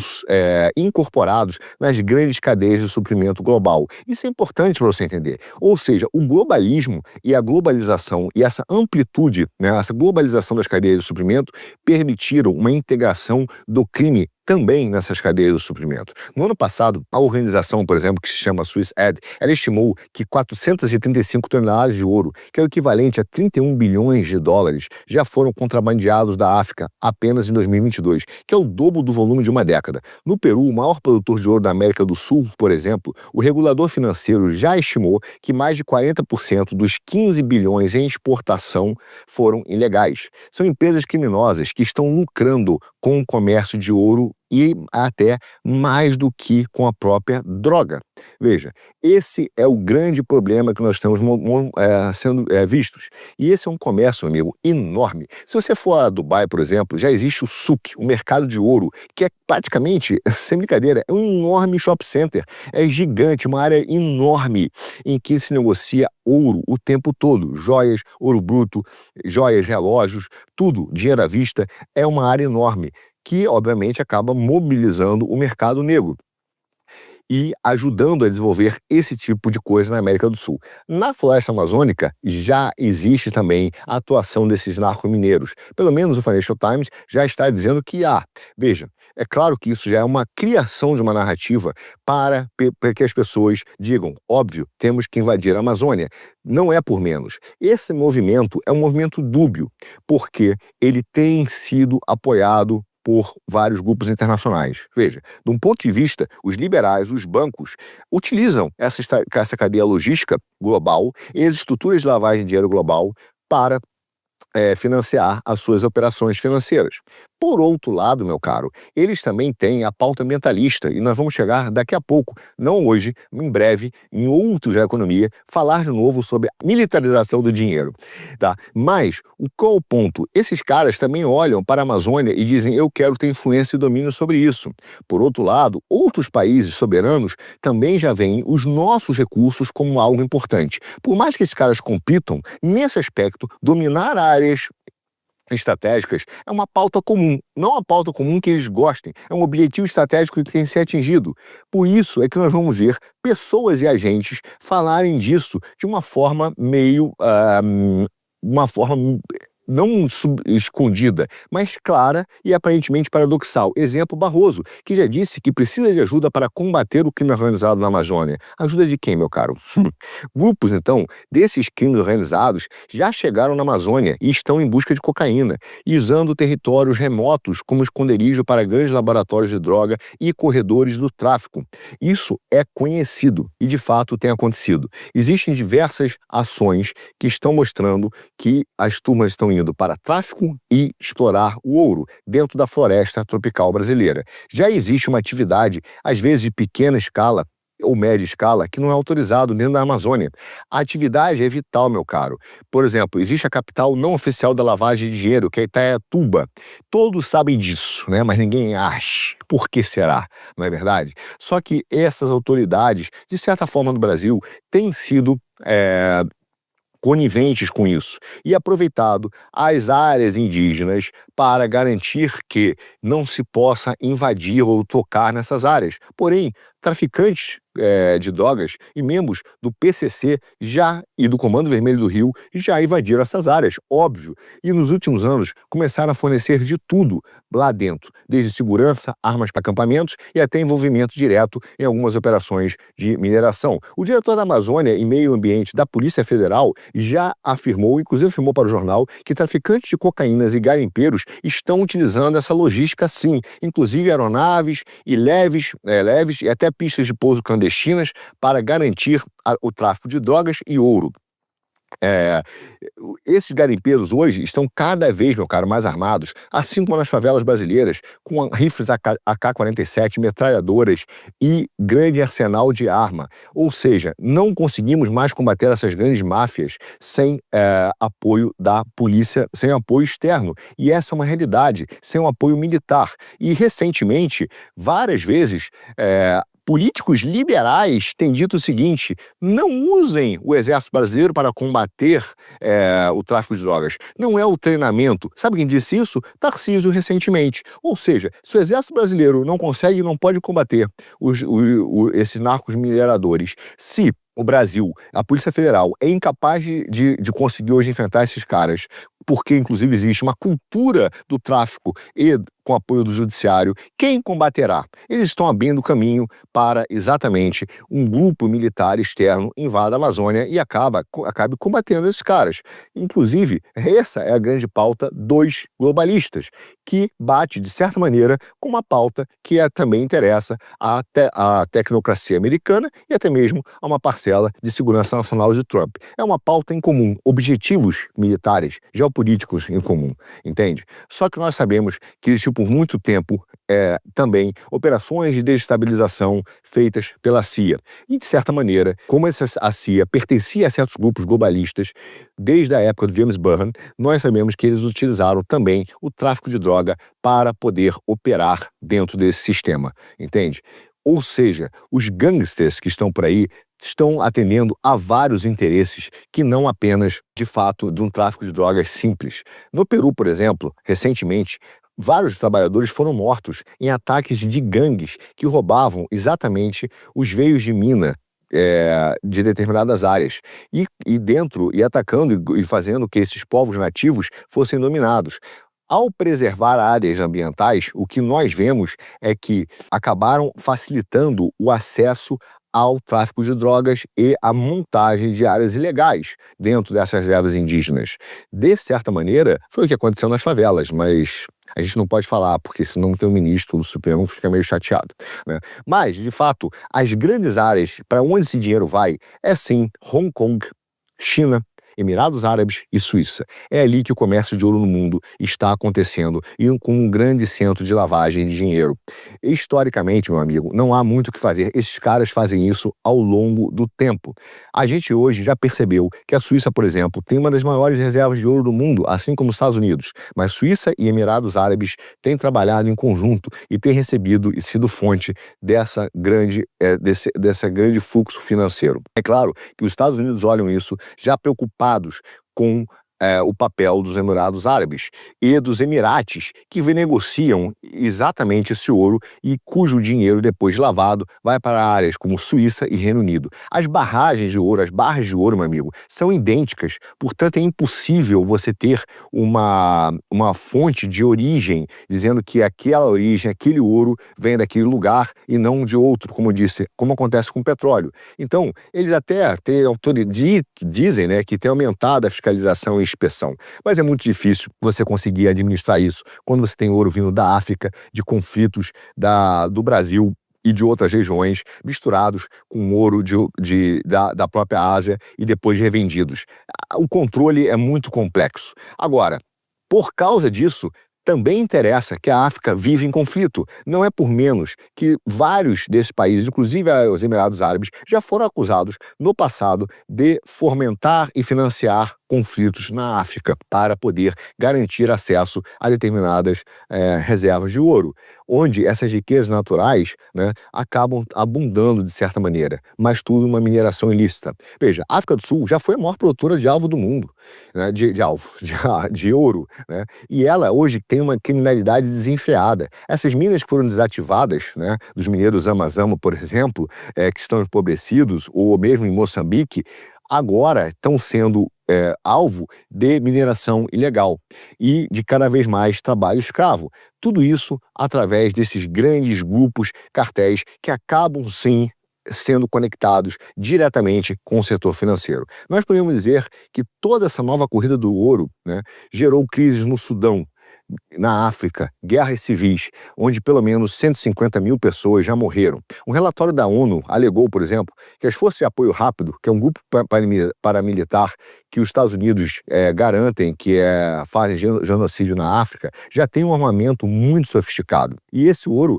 incorporados nas grandes cadeias de suprimento global. Isso é importante para você entender. Ou seja, o globalismo e a globalização e essa amplitude, essa globalização das cadeias de suprimento permitiram uma integração do crime também nessas cadeias de suprimento. No ano passado, a organização, por exemplo, que se chama SwissAd, ela estimou que 435 toneladas de ouro, que é o equivalente a 31 bilhões de dólares, já foram contrabandeados da África apenas em 2022, que é o dobro do volume de uma década. No Peru, o maior produtor de ouro da América do Sul, por exemplo, o regulador financeiro já estimou que mais de 40% dos 15 bilhões em exportação foram ilegais. São empresas criminosas que estão lucrando com o comércio de ouro e até mais do que com a própria droga. Veja, esse é o grande problema que nós estamos sendo vistos. E esse é um comércio, amigo, enorme. Se você for a Dubai, por exemplo, já existe o souk, o mercado de ouro, que é praticamente, sem brincadeira, é um enorme shopping center. É gigante, uma área enorme em que se negocia ouro o tempo todo. Joias, ouro bruto, joias, relógios, tudo, dinheiro à vista. É uma área enorme que, obviamente, acaba mobilizando o mercado negro e ajudando a desenvolver esse tipo de coisa na América do Sul. Na floresta amazônica já existe também a atuação desses narcomineiros. Pelo menos o Financial Times já está dizendo que há. Veja, é claro que isso já é uma criação de uma narrativa para que as pessoas digam, óbvio, temos que invadir a Amazônia. Não é por menos. Esse movimento é um movimento dúbio, porque ele tem sido apoiado por vários grupos internacionais. Veja, de um ponto de vista, os liberais, os bancos, utilizam essa cadeia logística global e as estruturas de lavagem de dinheiro global para financiar as suas operações financeiras. Por outro lado, meu caro, eles também têm a pauta ambientalista e nós vamos chegar daqui a pouco, não hoje, em breve, em outros da economia, falar de novo sobre a militarização do dinheiro, tá? Mas, qual o ponto? Esses caras também olham para a Amazônia e dizem, eu quero ter influência e domínio sobre isso. Por outro lado, outros países soberanos também já veem os nossos recursos como algo importante. Por mais que esses caras compitam, nesse aspecto, dominar áreas estratégicas é uma pauta comum, não uma pauta comum que eles gostem, é um objetivo estratégico que tem que ser atingido. Por isso é que nós vamos ver pessoas e agentes falarem disso de uma forma meio, não escondida, mas clara e aparentemente paradoxal. Exemplo, Barroso, que já disse que precisa de ajuda para combater o crime organizado na Amazônia. Ajuda de quem, meu caro? Grupos, então, desses crimes organizados já chegaram na Amazônia e estão em busca de cocaína, e usando territórios remotos como esconderijo para grandes laboratórios de droga e corredores do tráfico. Isso é conhecido e, de fato, tem acontecido. Existem diversas ações que estão mostrando que as turmas estão indo para tráfico e explorar o ouro dentro da floresta tropical brasileira. Já existe uma atividade, às vezes de pequena escala, ou média escala, que não é autorizado dentro da Amazônia. A atividade é vital, meu caro. Por exemplo, existe a capital não oficial da lavagem de dinheiro, que é Itaituba. Todos sabem disso, né? Mas ninguém acha. Por que será? Não é verdade? Só que essas autoridades, de certa forma no Brasil, têm sido coniventes com isso e aproveitado as áreas indígenas para garantir que não se possa invadir ou tocar nessas áreas. Porém, traficantes de drogas e membros do PCC e do Comando Vermelho do Rio já invadiram essas áreas, óbvio, e nos últimos anos começaram a fornecer de tudo lá dentro, desde segurança, armas para acampamentos e até envolvimento direto em algumas operações de mineração. O diretor da Amazônia e Meio Ambiente da Polícia Federal já afirmou, inclusive afirmou para o jornal, que traficantes de cocaínas e garimpeiros estão utilizando essa logística sim, inclusive aeronaves e leves e até pistas de pouso clandestinas para garantir o tráfico de drogas e ouro. Esses garimpeiros hoje estão cada vez, meu caro, mais armados, assim como nas favelas brasileiras, com rifles AK-47, metralhadoras e grande arsenal de arma. Ou seja, não conseguimos mais combater essas grandes máfias sem apoio da polícia, sem apoio externo. E essa é uma realidade, sem um apoio militar. E recentemente, várias vezes, políticos liberais têm dito o seguinte: não usem o exército brasileiro para combater o tráfico de drogas. Não é o treinamento. Sabe quem disse isso? Tarcísio, recentemente. Ou seja, se o exército brasileiro não consegue e não pode combater esses narcos mineradores, se o Brasil, a Polícia Federal, é incapaz de conseguir hoje enfrentar esses caras, porque inclusive existe uma cultura do tráfico e com apoio do judiciário, quem combaterá? Eles estão abrindo caminho para exatamente um grupo militar externo invada a Amazônia e acabe combatendo esses caras. Inclusive, essa é a grande pauta dos globalistas, que bate, de certa maneira, com uma pauta que também interessa à tecnocracia americana e até mesmo a uma parcela de segurança nacional de Trump. É uma pauta em comum, objetivos militares, geopolíticos em comum, entende? Só que nós sabemos que existiu por muito tempo também operações de desestabilização feitas pela CIA. E, de certa maneira, como a CIA pertencia a certos grupos globalistas, desde a época do James Byrne, nós sabemos que eles utilizaram também o tráfico de droga para poder operar dentro desse sistema, entende? Ou seja, os gangsters que estão por aí estão atendendo a vários interesses que não apenas, de fato, de um tráfico de drogas simples. No Peru, por exemplo, recentemente, vários trabalhadores foram mortos em ataques de gangues que roubavam exatamente os veios de mina de determinadas áreas e atacando e fazendo que esses povos nativos fossem dominados. Ao preservar áreas ambientais, o que nós vemos é que acabaram facilitando o acesso ao tráfico de drogas e à montagem de áreas ilegais dentro dessas reservas indígenas. De certa maneira, foi o que aconteceu nas favelas, mas a gente não pode falar, porque senão tem um ministro do Supremo fica meio chateado, né? Mas, de fato, as grandes áreas para onde esse dinheiro vai é sim Hong Kong, China, Emirados Árabes e Suíça. É ali que o comércio de ouro no mundo está acontecendo e com um grande centro de lavagem de dinheiro. Historicamente, meu amigo, não há muito o que fazer. Esses caras fazem isso ao longo do tempo. A gente hoje já percebeu que a Suíça, por exemplo, tem uma das maiores reservas de ouro do mundo, assim como os Estados Unidos. Mas Suíça e Emirados Árabes têm trabalhado em conjunto e têm recebido e sido fonte desse grande fluxo financeiro. É claro que os Estados Unidos olham isso já preocupados com o papel dos Emirados Árabes e dos Emirates, que negociam exatamente esse ouro e cujo dinheiro, depois de lavado, vai para áreas como Suíça e Reino Unido. As barragens de ouro, as barras de ouro, meu amigo, são idênticas, portanto é impossível você ter uma fonte de origem dizendo que aquela origem, aquele ouro vem daquele lugar e não de outro, como eu disse, como acontece com o petróleo. Então, eles até dizem, né, que tem aumentado a fiscalização e inspeção, mas é muito difícil você conseguir administrar isso quando você tem ouro vindo da África, de conflitos do Brasil e de outras regiões, misturados com ouro da própria Ásia e depois revendidos. O controle é muito complexo. Agora, por causa disso, também interessa que a África vive em conflito. Não é por menos que vários desses países, inclusive os Emirados Árabes, já foram acusados no passado de fomentar e financiar conflitos na África para poder garantir acesso a determinadas reservas de ouro, onde essas riquezas naturais, né, acabam abundando de certa maneira, mas tudo uma mineração ilícita. Veja, a África do Sul já foi a maior produtora de alvo do mundo, né, de ouro, né, e ela hoje tem uma criminalidade desenfreada. Essas minas que foram desativadas, né, dos mineiros Zama-Zama, por exemplo, que estão empobrecidos, ou mesmo em Moçambique, agora estão sendo alvo de mineração ilegal e de cada vez mais trabalho escravo. Tudo isso através desses grandes grupos cartéis que acabam, sim, sendo conectados diretamente com o setor financeiro. Nós podemos dizer que toda essa nova corrida do ouro, né, gerou crises no Sudão, na África, guerras civis, onde pelo menos 150 mil pessoas já morreram. Um relatório da ONU alegou, por exemplo, que as Forças de Apoio Rápido, que é um grupo paramilitar que os Estados Unidos garantem que fazem genocídio na África, já tem um armamento muito sofisticado. E esse ouro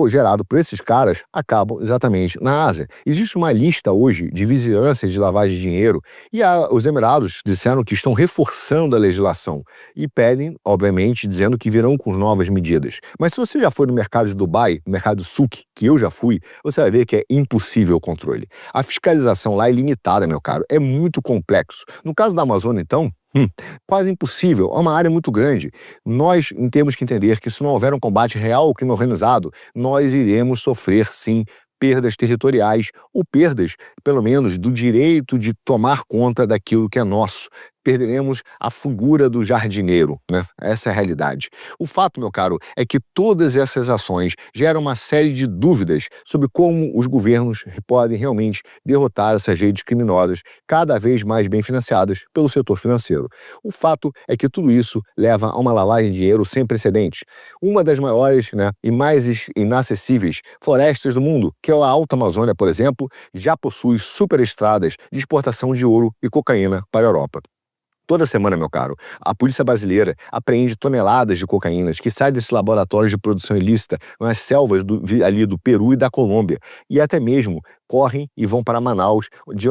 gerado por esses caras acabam exatamente na Ásia. Existe uma lista hoje de vigilância de lavagem de dinheiro e os Emirados disseram que estão reforçando a legislação e pedem, obviamente, dizendo que virão com novas medidas. Mas se você já foi no mercado de Dubai, no mercado de Souk, que eu já fui, você vai ver que é impossível o controle. A fiscalização lá é limitada, meu caro, é muito complexo. No caso da Amazônia, então, quase impossível, é uma área muito grande. Nós temos que entender que se não houver um combate real ao crime organizado, nós iremos sofrer, sim, perdas territoriais ou perdas, pelo menos, do direito de tomar conta daquilo que é nosso. Perderemos a figura do jardineiro, né? Essa é a realidade. O fato, meu caro, é que todas essas ações geram uma série de dúvidas sobre como os governos podem realmente derrotar essas redes criminosas, cada vez mais bem financiadas pelo setor financeiro. O fato é que tudo isso leva a uma lavagem de dinheiro sem precedentes. Uma das maiores, né, e mais inacessíveis florestas do mundo, que é a Alta Amazônia, por exemplo, já possui superestradas de exportação de ouro e cocaína para a Europa. Toda semana, meu caro, a polícia brasileira apreende toneladas de cocaínas que saem desses laboratórios de produção ilícita nas selvas ali do Peru e da Colômbia, e até mesmo correm e vão para Manaus,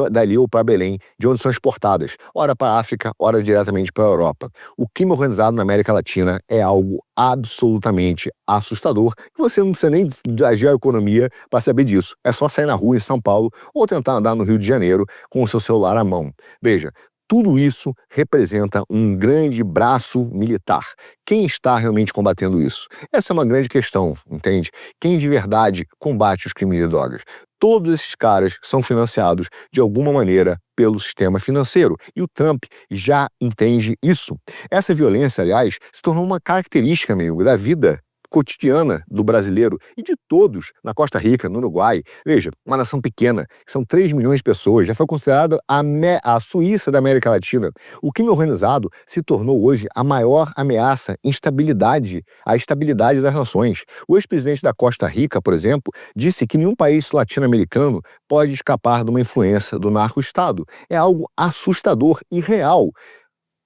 dali ou para Belém, de onde são exportadas, ora para a África, ora diretamente para a Europa. O crime organizado na América Latina é algo absolutamente assustador, que você não precisa nem agir a economia para saber disso. É só sair na rua em São Paulo ou tentar andar no Rio de Janeiro com o seu celular à mão. Veja, tudo isso representa um grande braço militar. Quem está realmente combatendo isso? Essa é uma grande questão, entende? Quem de verdade combate os crimes de drogas? Todos esses caras são financiados de alguma maneira pelo sistema financeiro. E o Trump já entende isso. Essa violência, aliás, se tornou uma característica, amigo, da vida cotidiana do brasileiro e de todos na Costa Rica, no Uruguai. Veja, uma nação pequena, são 3 milhões de pessoas, já foi considerada a Suíça da América Latina. O crime organizado se tornou hoje a maior ameaça à estabilidade das nações. O ex-presidente da Costa Rica, por exemplo, disse que nenhum país latino-americano pode escapar de uma influência do narco-estado. É algo assustador e real.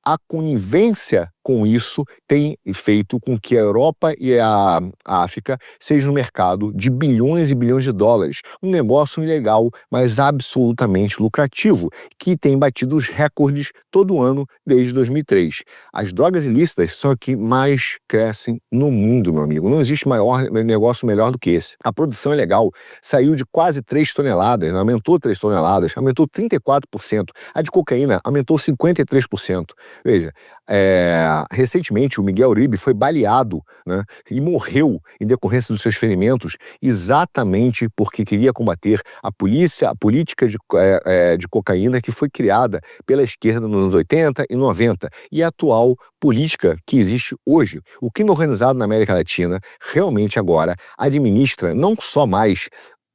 A conivência com isso, tem feito com que a Europa e a África sejam um mercado de bilhões e bilhões de dólares. Um negócio ilegal, mas absolutamente lucrativo, que tem batido os recordes todo ano desde 2003. As drogas ilícitas são a que mais crescem no mundo, meu amigo. Não existe maior negócio melhor do que esse. A produção ilegal saiu de quase 3 toneladas, aumentou 3 toneladas, aumentou 34%. A de cocaína aumentou 53%. Veja, recentemente o Miguel Uribe foi baleado, né, e morreu em decorrência dos seus ferimentos exatamente porque queria combater a política de cocaína que foi criada pela esquerda nos anos 80 e 90 e a atual política que existe hoje. O crime organizado na América Latina realmente agora administra não só mais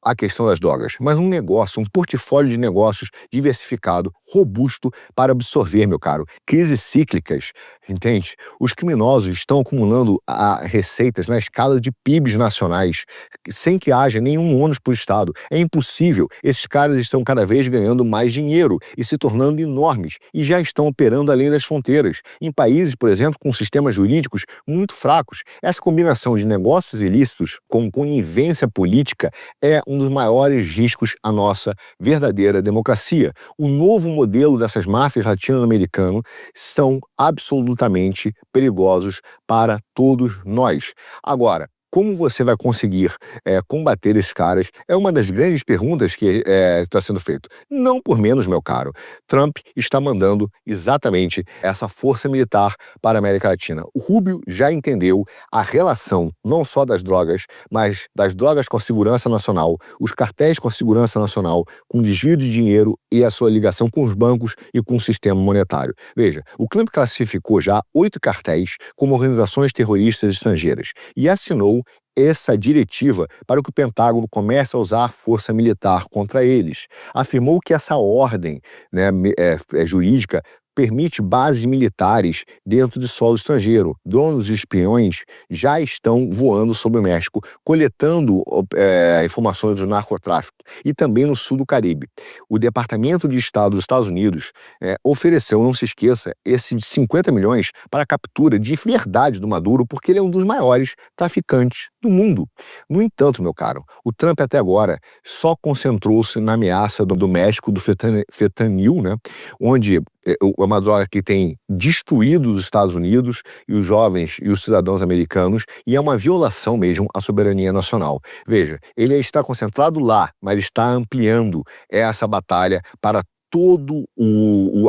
a questão das drogas, mas um negócio, um portfólio de negócios diversificado, robusto para absorver, meu caro, crises cíclicas, entende? Os criminosos estão acumulando receitas na escala de PIBs nacionais, sem que haja nenhum ônus para o Estado. É impossível. Esses caras estão cada vez ganhando mais dinheiro e se tornando enormes, e já estão operando além das fronteiras, em países, por exemplo, com sistemas jurídicos muito fracos. Essa combinação de negócios ilícitos com conivência política é um dos maiores riscos à nossa verdadeira democracia. O novo modelo dessas máfias latino-americanas são absolutamente perigosos para todos nós. Agora, como você vai conseguir combater esses caras? É uma das grandes perguntas que está sendo feita. Não por menos, meu caro. Trump está mandando exatamente essa força militar para a América Latina. O Rubio já entendeu a relação não só das drogas, mas das drogas com a segurança nacional, os cartéis com a segurança nacional, com o desvio de dinheiro e a sua ligação com os bancos e com o sistema monetário. Veja, o Trump classificou já 8 cartéis como organizações terroristas estrangeiras e assinou essa diretiva para que o Pentágono comece a usar a força militar contra eles. Afirmou que essa ordem, né, jurídica permite bases militares dentro de solo estrangeiro. Drones e espiões já estão voando sobre o México, coletando informações do narcotráfico e também no sul do Caribe. O Departamento de Estado dos Estados Unidos ofereceu, não se esqueça, esse de 50 milhões para a captura de verdade do Maduro, porque ele é um dos maiores traficantes do mundo. No entanto, meu caro, o Trump até agora só concentrou-se na ameaça do México, do fentanil, né, onde é uma droga que tem destruído os Estados Unidos e os jovens e os cidadãos americanos, e é uma violação mesmo à soberania nacional. Veja, ele está concentrado lá, mas está ampliando essa batalha para toda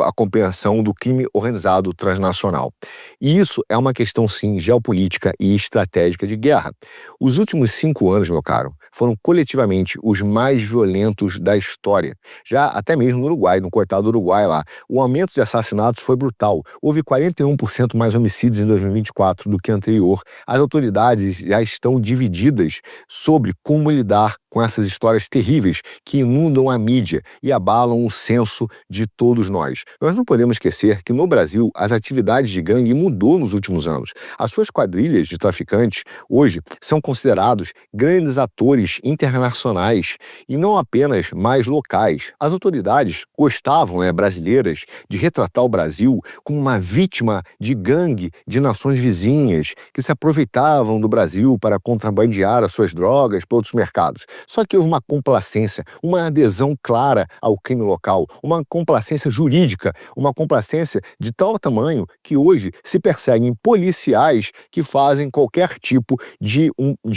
a compreensão do crime organizado transnacional. E isso é uma questão, sim, geopolítica e estratégica de guerra. Os últimos 5 anos, meu caro, foram coletivamente os mais violentos da história. Já até mesmo no Uruguai, no coitado do Uruguai lá, o aumento de assassinatos foi brutal. Houve 41% mais homicídios em 2024 do que anterior. As autoridades já estão divididas sobre como lidar com essas histórias terríveis que inundam a mídia e abalam o senso de todos nós. Nós não podemos esquecer que no Brasil as atividades de gangue mudou nos últimos anos. As suas quadrilhas de traficantes hoje são considerados grandes atores internacionais e não apenas mais locais. As autoridades gostavam, brasileiras, de retratar o Brasil como uma vítima de gangue de nações vizinhas que se aproveitavam do Brasil para contrabandear as suas drogas para outros mercados. Só que houve uma complacência, uma adesão clara ao crime local, uma complacência jurídica, uma complacência de tal tamanho que hoje se perseguem policiais que fazem qualquer tipo de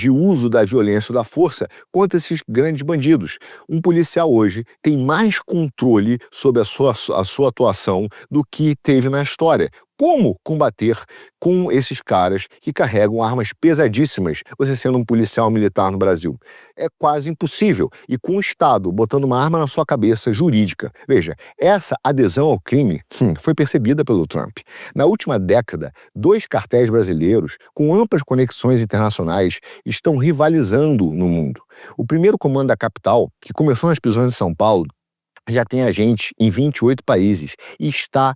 uso da violência ou da força contra esses grandes bandidos. Um policial hoje tem mais controle sobre a sua atuação do que teve na história. Como combater com esses caras que carregam armas pesadíssimas, você sendo um policial militar no Brasil? É quase impossível. E com o Estado botando uma arma na sua cabeça jurídica. Veja, essa adesão ao crime foi percebida pelo Trump. Na última década, 2 cartéis brasileiros com amplas conexões internacionais estão rivalizando no mundo. O primeiro comando da capital, que começou nas prisões de São Paulo, já tem agente em 28 países e está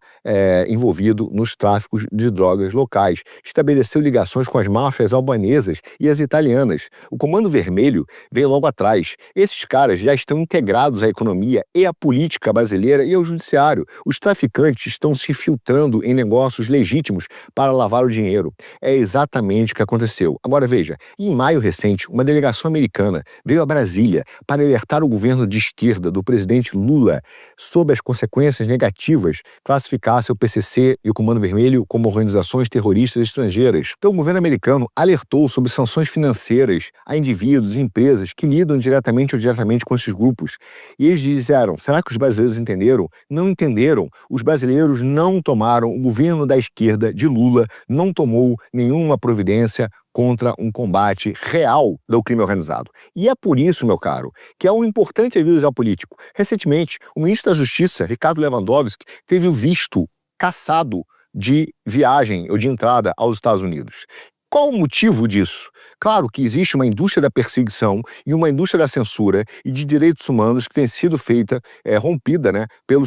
envolvido nos tráficos de drogas locais. Estabeleceu ligações com as máfias albanesas e as italianas. O Comando Vermelho veio logo atrás. Esses caras já estão integrados à economia e à política brasileira e ao judiciário. Os traficantes estão se infiltrando em negócios legítimos para lavar o dinheiro. É exatamente o que aconteceu. Agora veja, em maio recente, uma delegação americana veio a Brasília para alertar o governo de esquerda do presidente Lula sobre as consequências negativas classificasse o PCC e o Comando Vermelho como organizações terroristas estrangeiras. Então, o governo americano alertou sobre sanções financeiras a indivíduos e empresas que lidam diretamente ou indiretamente com esses grupos. E eles disseram, será que os brasileiros entenderam? Não entenderam. Os brasileiros não tomaram, o governo da esquerda de Lula não tomou nenhuma providência contra um combate real do crime organizado. E é por isso, meu caro, que é um importante aviso geopolítico. Recentemente, o ministro da Justiça, Ricardo Lewandowski, teve o visto cassado de viagem ou de entrada aos Estados Unidos. Qual o motivo disso? Claro que existe uma indústria da perseguição e uma indústria da censura e de direitos humanos que tem sido feita, rompida, né, pelo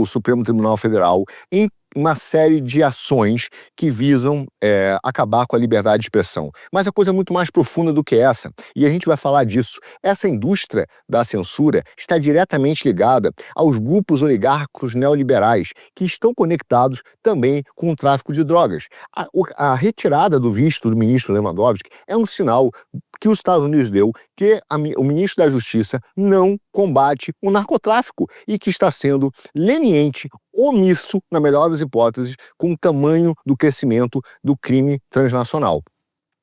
Supremo Tribunal Federal em uma série de ações que visam acabar com a liberdade de expressão. Mas a coisa é muito mais profunda do que essa, e a gente vai falar disso. Essa indústria da censura está diretamente ligada aos grupos oligárquicos neoliberais, que estão conectados também com o tráfico de drogas. A retirada do visto do ministro Lewandowski é um sinal que os Estados Unidos deu que o ministro da Justiça não combate o narcotráfico e que está sendo leniente, omisso, na melhor das hipóteses, com o tamanho do crescimento do crime transnacional.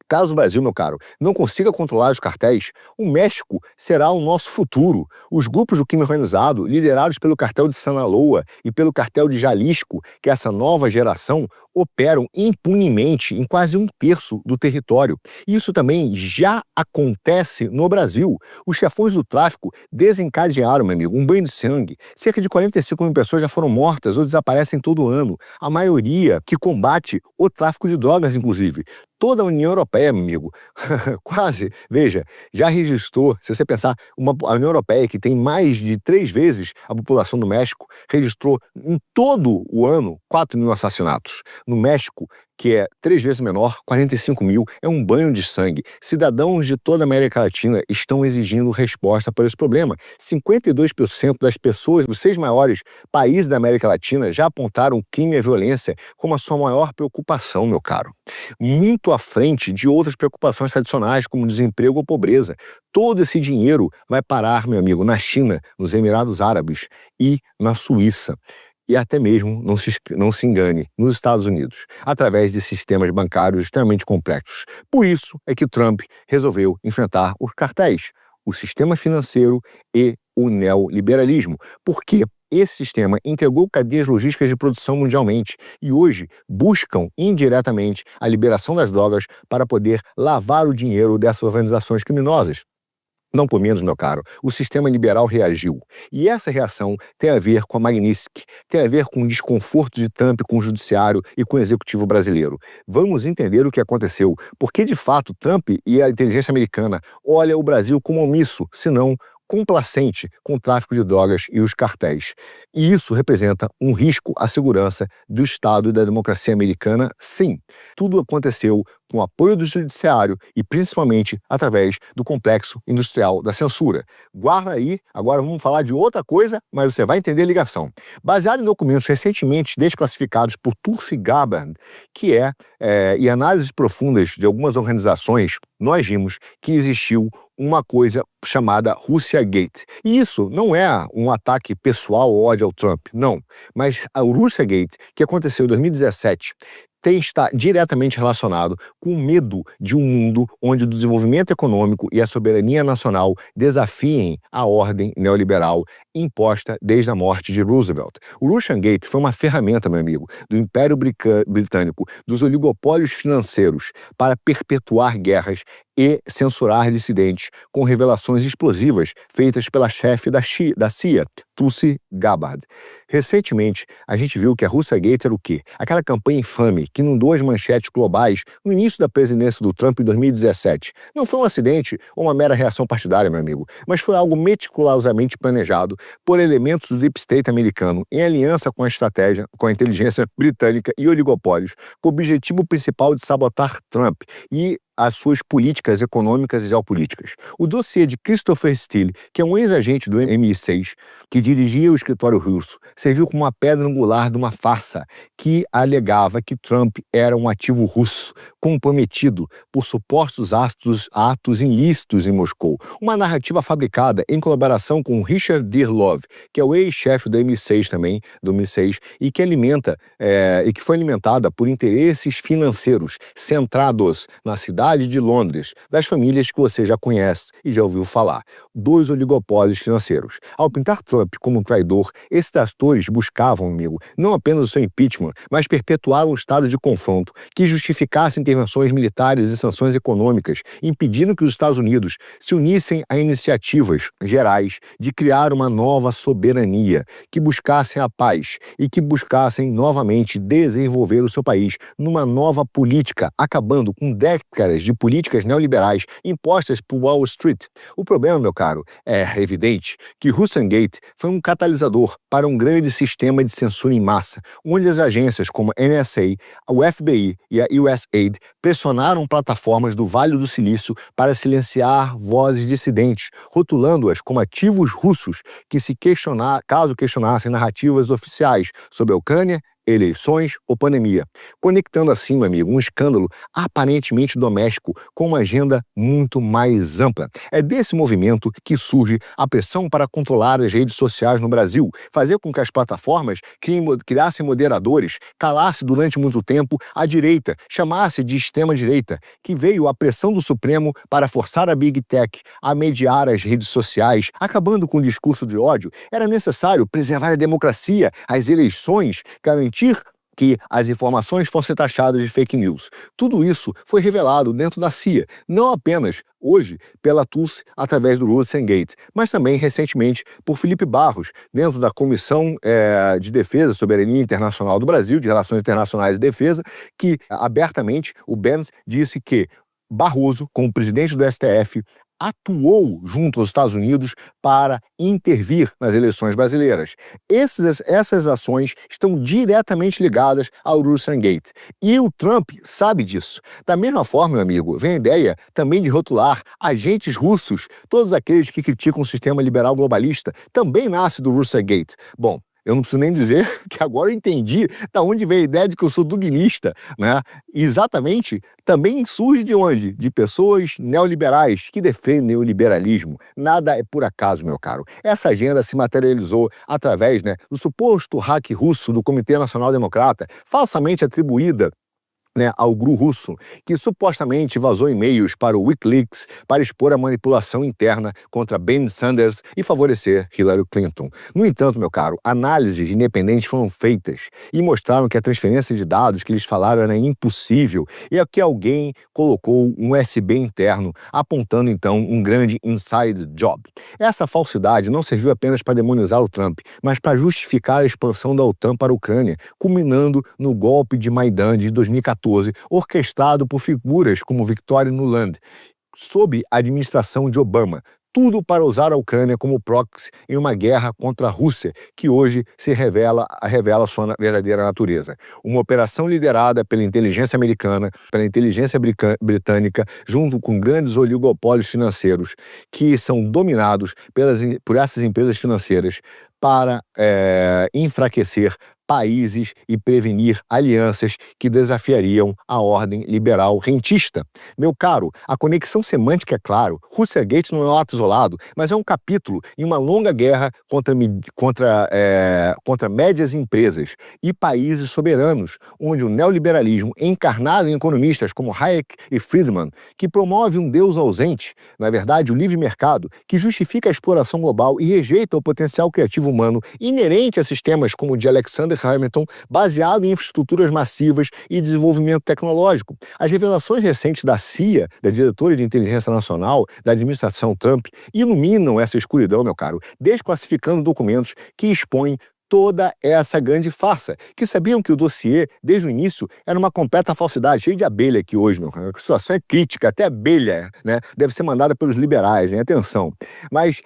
Caso o Brasil, meu caro, não consiga controlar os cartéis, o México será o nosso futuro. Os grupos do crime organizado, liderados pelo cartel de Sinaloa e pelo cartel de Jalisco, que é essa nova geração, operam impunemente em quase um terço do território. Isso também já acontece no Brasil. Os chefões do tráfico desencadearam, meu amigo, um banho de sangue. Cerca de 45 mil pessoas já foram mortas ou desaparecem todo ano. A maioria que combate o tráfico de drogas, inclusive. Toda a União Europeia, meu amigo, quase, veja, já registrou, se você pensar, a União Europeia, que tem mais de 3 vezes a população do México, registrou em todo o ano 4 mil assassinatos. No México, que é 3 vezes menor, 45 mil, é um banho de sangue. Cidadãos de toda a América Latina estão exigindo resposta para esse problema. 52% das pessoas dos 6 maiores países da América Latina já apontaram o crime e a violência como a sua maior preocupação, meu caro. Muito à frente de outras preocupações tradicionais, como desemprego ou pobreza. Todo esse dinheiro vai parar, meu amigo, na China, nos Emirados Árabes e na Suíça. E até mesmo, não se engane, nos Estados Unidos, através de sistemas bancários extremamente complexos. Por isso é que Trump resolveu enfrentar os cartéis, o sistema financeiro e o neoliberalismo. Porque esse sistema integrou cadeias logísticas de produção mundialmente e hoje buscam indiretamente a liberação das drogas para poder lavar o dinheiro dessas organizações criminosas. Não por menos, meu caro, o sistema liberal reagiu. E essa reação tem a ver com a Magnitsky, tem a ver com o desconforto de Trump com o judiciário e com o executivo brasileiro. Vamos entender o que aconteceu, porque de fato Trump e a inteligência americana olham o Brasil como omisso, se não complacente com o tráfico de drogas e os cartéis. E isso representa um risco à segurança do Estado e da democracia americana, sim. Tudo aconteceu com o apoio do judiciário e principalmente através do complexo industrial da censura. Guarda aí, agora vamos falar de outra coisa, mas você vai entender a ligação. Baseado em documentos recentemente desclassificados por Tulsi Gabbard, e análises profundas de algumas organizações, nós vimos que existiu uma coisa chamada Russia Gate. E isso não é um ataque pessoal ou ódio ao Trump, não. Mas o Russia Gate, que aconteceu em 2017, está diretamente relacionado com o medo de um mundo onde o desenvolvimento econômico e a soberania nacional desafiem a ordem neoliberal imposta desde a morte de Roosevelt. O Russiagate foi uma ferramenta, meu amigo, do Império Britânico, dos oligopólios financeiros, para perpetuar guerras e censurar dissidentes, com revelações explosivas feitas pela chefe da CIA, Tulsi Gabbard. Recentemente, a gente viu que a Russiagate era o quê? Aquela campanha infame que inundou as manchetes globais no início da presidência do Trump em 2017. Não foi um acidente ou uma mera reação partidária, meu amigo, mas foi algo meticulosamente planejado por elementos do Deep State americano em aliança com a estratégia, com a inteligência britânica e oligopólios, com o objetivo principal de sabotar Trump e as suas políticas econômicas e geopolíticas. O dossiê de Christopher Steele, que é um ex-agente do MI6, que dirigia o escritório russo, serviu como uma pedra angular de uma farsa que alegava que Trump era um ativo russo, comprometido por supostos atos ilícitos em Moscou. Uma narrativa fabricada em colaboração com Richard Dearlove, que é o ex-chefe do MI6 também, do MI6, e que foi alimentada por interesses financeiros centrados na cidade de Londres, das famílias que você já conhece e já ouviu falar. 2 oligopólios financeiros. Ao pintar Trump como um traidor, esses atores buscavam, amigo, não apenas o seu impeachment, mas perpetuar um estado de confronto que justificasse intervenções militares e sanções econômicas, impedindo que os Estados Unidos se unissem a iniciativas gerais de criar uma nova soberania, que buscassem a paz e que buscassem novamente desenvolver o seu país numa nova política, acabando com décadas de políticas neoliberais impostas por Wall Street. O problema, meu caro, é evidente que Russiagate foi um catalisador para um grande sistema de censura em massa, onde as agências como a NSA, o FBI e a USAID pressionaram plataformas do Vale do Silício para silenciar vozes dissidentes, rotulando-as como ativos russos que caso questionassem narrativas oficiais sobre a Ucrânia, eleições ou pandemia, conectando assim, meu amigo, um escândalo aparentemente doméstico com uma agenda muito mais ampla. É desse movimento que surge a pressão para controlar as redes sociais no Brasil, fazer com que as plataformas criassem moderadores, calasse durante muito tempo a direita, chamasse de extrema-direita, que veio a pressão do Supremo para forçar a Big Tech a mediar as redes sociais, acabando com o discurso de ódio. Era necessário preservar a democracia, as eleições, garantir que as informações fossem taxadas de fake news. Tudo isso foi revelado dentro da CIA, não apenas hoje pela Tulsi através do Russiagate, mas também recentemente por Felipe Barros, dentro da Comissão de Defesa e Soberania Internacional do Brasil, de Relações Internacionais e Defesa, que abertamente o Benz disse que Barroso, como presidente do STF, atuou junto aos Estados Unidos para intervir nas eleições brasileiras. Essas ações estão diretamente ligadas ao Russiagate. E o Trump sabe disso. Da mesma forma, meu amigo, vem a ideia também de rotular agentes russos, todos aqueles que criticam o sistema liberal globalista, também nasce do Russiagate. Bom, eu não preciso nem dizer que agora eu entendi da onde veio a ideia de que eu sou duguinista, né? E exatamente, também surge de onde? De pessoas neoliberais que defendem o liberalismo. Nada é por acaso, meu caro. Essa agenda se materializou através, do suposto hack russo do Comitê Nacional Democrata, falsamente atribuída ao GRU russo, que supostamente vazou e-mails para o Wikileaks para expor a manipulação interna contra Bernie Sanders e favorecer Hillary Clinton. No entanto, meu caro, análises independentes foram feitas e mostraram que a transferência de dados que eles falaram era impossível e é que alguém colocou um USB interno, apontando então um grande inside job. Essa falsidade não serviu apenas para demonizar o Trump, mas para justificar a expansão da OTAN para a Ucrânia, culminando no golpe de Maidan de 2014, orquestrado por figuras como Victoria Nuland, sob a administração de Obama. Tudo para usar a Ucrânia como proxy em uma guerra contra a Rússia, que hoje revela sua verdadeira natureza. Uma operação liderada pela inteligência americana, pela inteligência britânica, junto com grandes oligopólios financeiros, que são dominados por essas empresas financeiras para enfraquecer países e prevenir alianças que desafiariam a ordem liberal rentista. Meu caro, a conexão semântica é claro. Russiagate não é um ato isolado, mas é um capítulo em uma longa guerra contra médias empresas e países soberanos, onde o neoliberalismo, encarnado em economistas como Hayek e Friedman, que promove um Deus ausente, na verdade o livre mercado, que justifica a exploração global e rejeita o potencial criativo humano inerente a sistemas como o de Alexander Hamilton, baseado em infraestruturas massivas e desenvolvimento tecnológico. As revelações recentes da CIA, da diretora de inteligência nacional, da administração Trump, iluminam essa escuridão, meu caro, desclassificando documentos que expõem toda essa grande farsa, que sabiam que o dossiê, desde o início, era uma completa falsidade, cheio de abelha aqui hoje, meu cara. A situação é crítica, até abelha, né? Deve ser mandada pelos liberais, hein? Atenção. Mas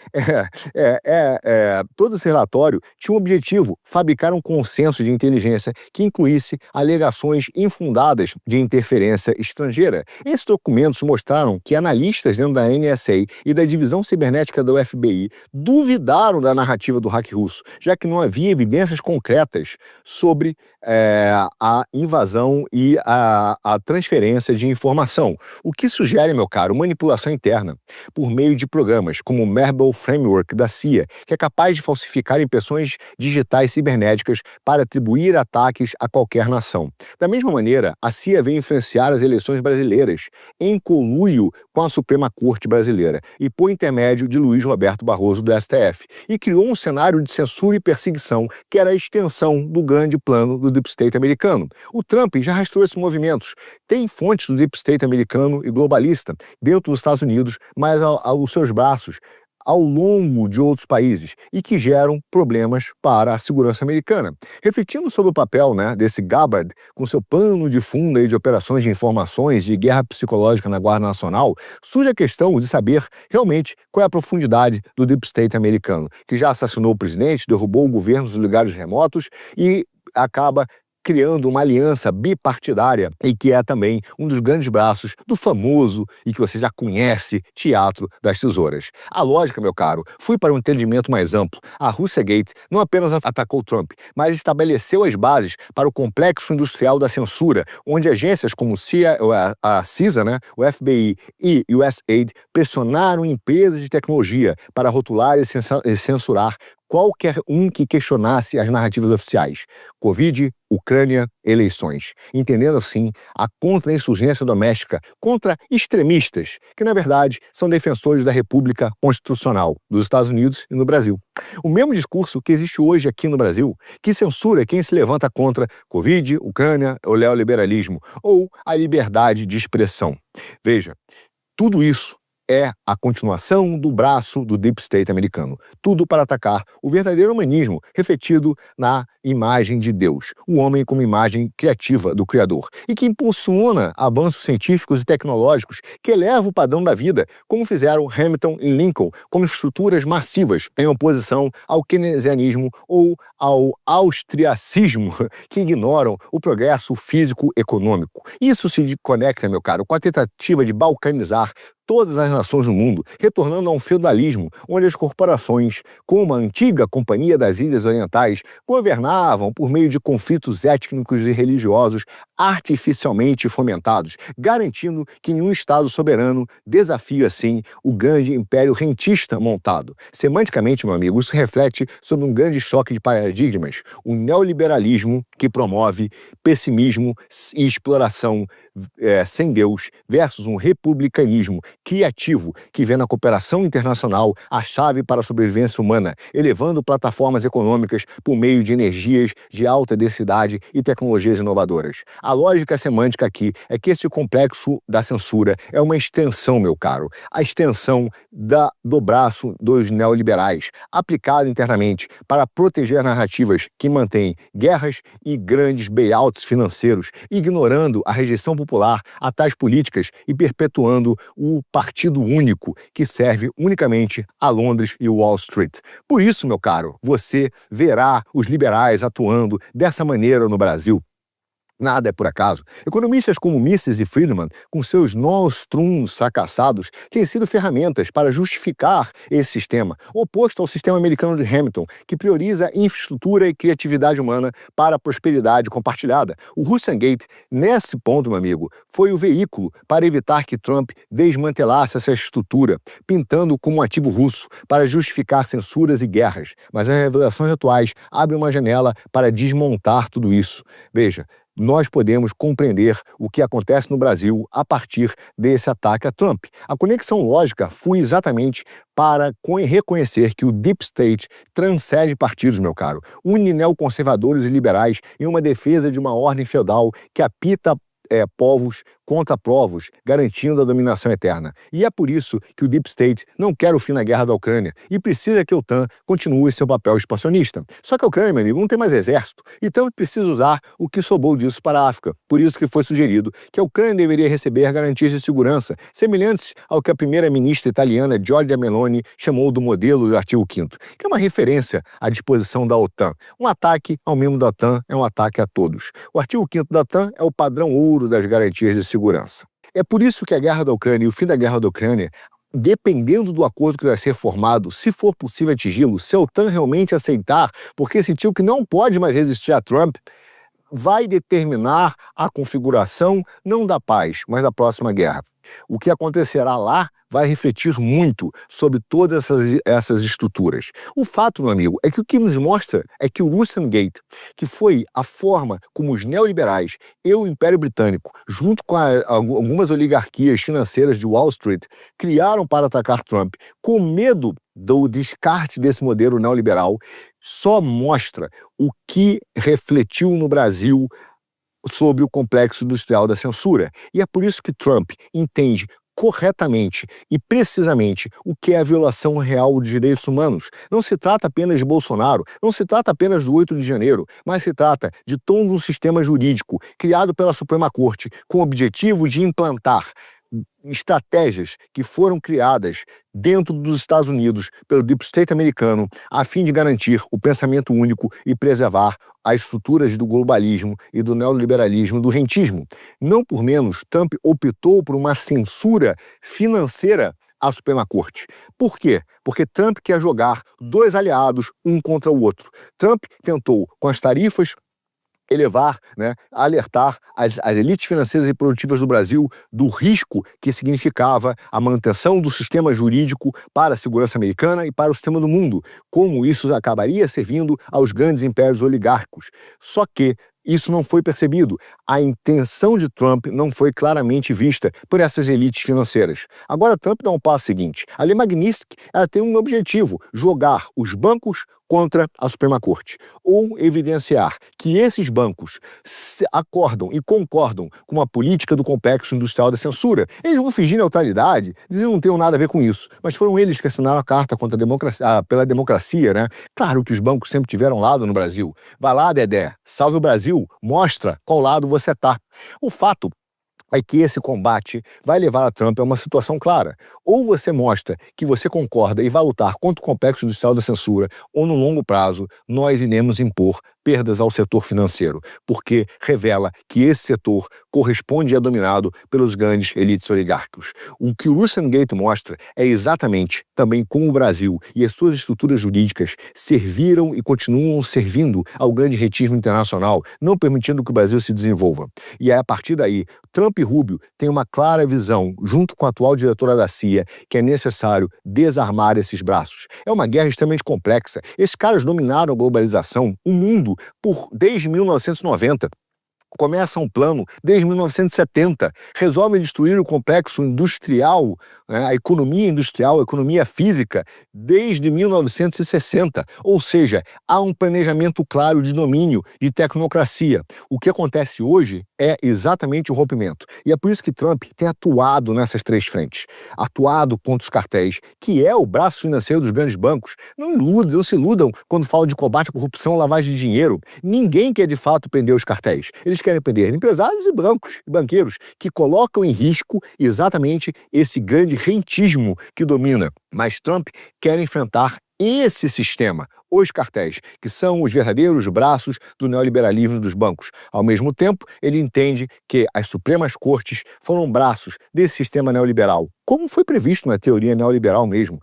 todo esse relatório tinha um objetivo, fabricar um consenso de inteligência que incluísse alegações infundadas de interferência estrangeira. Esses documentos mostraram que analistas dentro da NSA e da divisão cibernética do FBI duvidaram da narrativa do hack russo, já que não havia evidências concretas sobre a invasão e a transferência de informação. O que sugere, meu caro, manipulação interna por meio de programas como o Marble Framework da CIA, que é capaz de falsificar impressões digitais cibernéticas para atribuir ataques a qualquer nação. Da mesma maneira, a CIA veio influenciar as eleições brasileiras em conluio com a Suprema Corte Brasileira e por intermédio de Luiz Roberto Barroso do STF, e criou um cenário de censura e perseguição que era a extensão do grande plano do Deep State americano. O Trump já rastreou esses movimentos. Tem fontes do Deep State americano e globalista dentro dos Estados Unidos, mas aos seus braços, ao longo de outros países, e que geram problemas para a segurança americana. Refletindo sobre o papel, né, desse Gabbard, com seu pano de fundo aí de operações de informações de guerra psicológica na Guarda Nacional, surge a questão de saber realmente qual é a profundidade do Deep State americano, que já assassinou o presidente, derrubou o governo nos lugares remotos e acaba criando uma aliança bipartidária e que é também um dos grandes braços do famoso e que você já conhece Teatro das Tesouras. A lógica, meu caro, foi para um entendimento mais amplo. A Russiagate não apenas atacou Trump, mas estabeleceu as bases para o complexo industrial da censura, onde agências como a CISA, né, o FBI e o USAID pressionaram empresas de tecnologia para rotular e censurar qualquer um que questionasse as narrativas oficiais. Covid, Ucrânia, eleições. Entendendo assim a contra-insurgência doméstica contra extremistas, que na verdade são defensores da República Constitucional dos Estados Unidos e no Brasil. O mesmo discurso que existe hoje aqui no Brasil, que censura quem se levanta contra Covid, Ucrânia, o neoliberalismo ou a liberdade de expressão. Veja, tudo isso é a continuação do braço do Deep State americano. Tudo para atacar o verdadeiro humanismo, refletido na imagem de Deus, o homem como imagem criativa do Criador, e que impulsiona avanços científicos e tecnológicos que elevam o padrão da vida, como fizeram Hamilton e Lincoln, como estruturas massivas, em oposição ao keynesianismo ou ao austriacismo, que ignoram o progresso físico-econômico. Isso se conecta, meu caro, com a tentativa de balcanizar todas as nações do mundo, retornando a um feudalismo onde as corporações, como a antiga Companhia das Ilhas Orientais, governavam por meio de conflitos étnicos e religiosos artificialmente fomentados, garantindo que nenhum Estado soberano desafie assim o grande império rentista montado. Semanticamente, meu amigo, isso reflete sobre um grande choque de paradigmas, um neoliberalismo que promove pessimismo e exploração sem Deus versus um republicanismo criativo que vê na cooperação internacional a chave para a sobrevivência humana, elevando plataformas econômicas por meio de energias de alta densidade e tecnologias inovadoras. A lógica semântica aqui é que esse complexo da censura é uma extensão, meu caro, a extensão do braço dos neoliberais, aplicado internamente para proteger narrativas que mantêm guerras e grandes bailouts financeiros, ignorando a rejeição popular a tais políticas e perpetuando o partido único que serve unicamente a Londres e Wall Street. Por isso, meu caro, você verá os liberais atuando dessa maneira no Brasil. Nada é por acaso. Economistas como Mises e Friedman, com seus nostrums fracassados, têm sido ferramentas para justificar esse sistema, oposto ao sistema americano de Hamilton, que prioriza infraestrutura e criatividade humana para a prosperidade compartilhada. O Russiagate, nesse ponto, meu amigo, foi o veículo para evitar que Trump desmantelasse essa estrutura, pintando como um ativo russo para justificar censuras e guerras. Mas as revelações atuais abrem uma janela para desmontar tudo isso. Veja, nós podemos compreender o que acontece no Brasil a partir desse ataque a Trump. A conexão lógica foi exatamente para reconhecer que o Deep State transcende partidos, meu caro, une neoconservadores e liberais em uma defesa de uma ordem feudal que apita povos contra povos, garantindo a dominação eterna. E é por isso que o Deep State não quer o fim da guerra da Ucrânia e precisa que a OTAN continue seu papel expansionista. Só que a Ucrânia, meu amigo, não tem mais exército, então precisa usar o que sobrou disso para a África. Por isso que foi sugerido que a Ucrânia deveria receber garantias de segurança, semelhantes ao que a primeira-ministra italiana Giorgia Meloni chamou do modelo do artigo 5º, que é uma referência à disposição da OTAN. Um ataque ao membro da OTAN é um ataque a todos. O artigo 5º da OTAN é o padrão ouro das garantias de segurança. É por isso que a guerra da Ucrânia e o fim da guerra da Ucrânia, dependendo do acordo que vai ser formado, se for possível atingi-lo, se a OTAN realmente aceitar, porque sentiu que não pode mais resistir a Trump, vai determinar a configuração não da paz, mas da próxima guerra. O que acontecerá lá vai refletir muito sobre todas essas estruturas. O fato, meu amigo, é que o que nos mostra é que o Russian Gate, que foi a forma como os neoliberais e o Império Britânico, junto com algumas oligarquias financeiras de Wall Street, criaram para atacar Trump, com medo do descarte desse modelo neoliberal, só mostra o que refletiu no Brasil sobre o complexo industrial da censura. E é por isso que Trump entende corretamente e precisamente o que é a violação real de direitos humanos. Não se trata apenas de Bolsonaro, não se trata apenas do 8 de janeiro, mas se trata de todo um sistema jurídico criado pela Suprema Corte com o objetivo de implantar estratégias que foram criadas dentro dos Estados Unidos pelo Deep State americano a fim de garantir o pensamento único e preservar as estruturas do globalismo e do neoliberalismo, do rentismo. Não por menos, Trump optou por uma censura financeira à Suprema Corte. Por quê? Porque Trump quer jogar dois aliados um contra o outro. Trump tentou, com as tarifas, elevar, alertar as elites financeiras e produtivas do Brasil do risco que significava a manutenção do sistema jurídico para a segurança americana e para o sistema do mundo, como isso acabaria servindo aos grandes impérios oligárquicos. Só que isso não foi percebido. A intenção de Trump não foi claramente vista por essas elites financeiras. Agora Trump dá um passo seguinte. A Lei Magnitsky, ela tem um objetivo: jogar os bancos contra a Suprema Corte, ou evidenciar que esses bancos acordam e concordam com uma política do complexo industrial da censura. Eles vão fingir neutralidade, dizendo que não tem nada a ver com isso, mas foram eles que assinaram a carta contra a democracia, pela democracia, Claro que os bancos sempre tiveram lado no Brasil. Vai lá, Dedé, salve o Brasil, mostra qual lado você está. O fato é que esse combate vai levar a Trump a uma situação clara. Ou você mostra que você concorda e vai lutar contra o complexo industrial da censura, ou no longo prazo nós iremos impor perdas ao setor financeiro, porque revela que esse setor corresponde e é dominado pelos grandes elites oligárquicos. O que o Russian Gate mostra é exatamente também como o Brasil e as suas estruturas jurídicas serviram e continuam servindo ao grande rentismo internacional, não permitindo que o Brasil se desenvolva. E é a partir daí, Trump e Rubio têm uma clara visão, junto com a atual diretora da CIA, que é necessário desarmar esses braços. É uma guerra extremamente complexa. Esses caras dominaram a globalização, o mundo, desde 1990. Começa um plano desde 1970, resolvem destruir o complexo industrial, a economia industrial, a economia física, desde 1960. Ou seja, há um planejamento claro de domínio, de tecnocracia. O que acontece hoje é exatamente o rompimento. E é por isso que Trump tem atuado nessas três frentes. Atuado contra os cartéis, que é o braço financeiro dos grandes bancos. Não se iludam quando falam de combate à corrupção, lavagem de dinheiro. Ninguém quer de fato prender os cartéis. Eles querem prender empresários e banqueiros que colocam em risco exatamente esse grande rentismo que domina. Mas Trump quer enfrentar esse sistema, os cartéis, que são os verdadeiros braços do neoliberalismo dos bancos. Ao mesmo tempo, ele entende que as Supremas Cortes foram braços desse sistema neoliberal, como foi previsto na teoria neoliberal mesmo,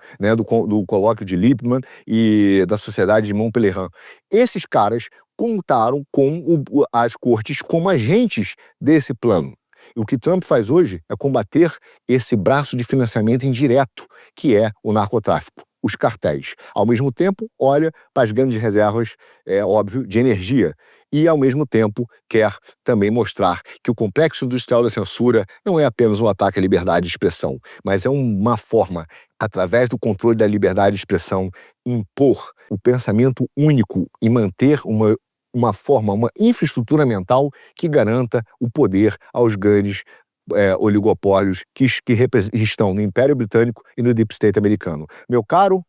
do colóquio de Lippmann e da Sociedade de Montpellier. Esses caras contaram com as cortes como agentes desse plano. E o que Trump faz hoje é combater esse braço de financiamento indireto, que é o narcotráfico. os cartéis. Ao mesmo tempo, olha para as grandes reservas, é óbvio, de energia. E, ao mesmo tempo, quer também mostrar que o complexo industrial da censura não é apenas um ataque à liberdade de expressão, mas é uma forma, através do controle da liberdade de expressão, impor o pensamento único e manter uma forma, uma infraestrutura mental que garanta o poder aos grandes oligopólios que estão no Império Britânico e no Deep State americano. Meu caro,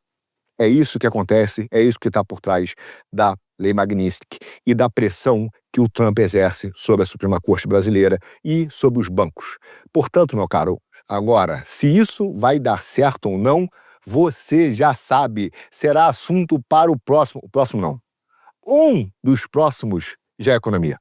é isso que acontece, é isso que está por trás da Lei Magnitsky e da pressão que o Trump exerce sobre a Suprema Corte brasileira e sobre os bancos. Portanto, meu caro, agora, se isso vai dar certo ou não, você já sabe, será assunto para o próximo não, um dos próximos GE Economia.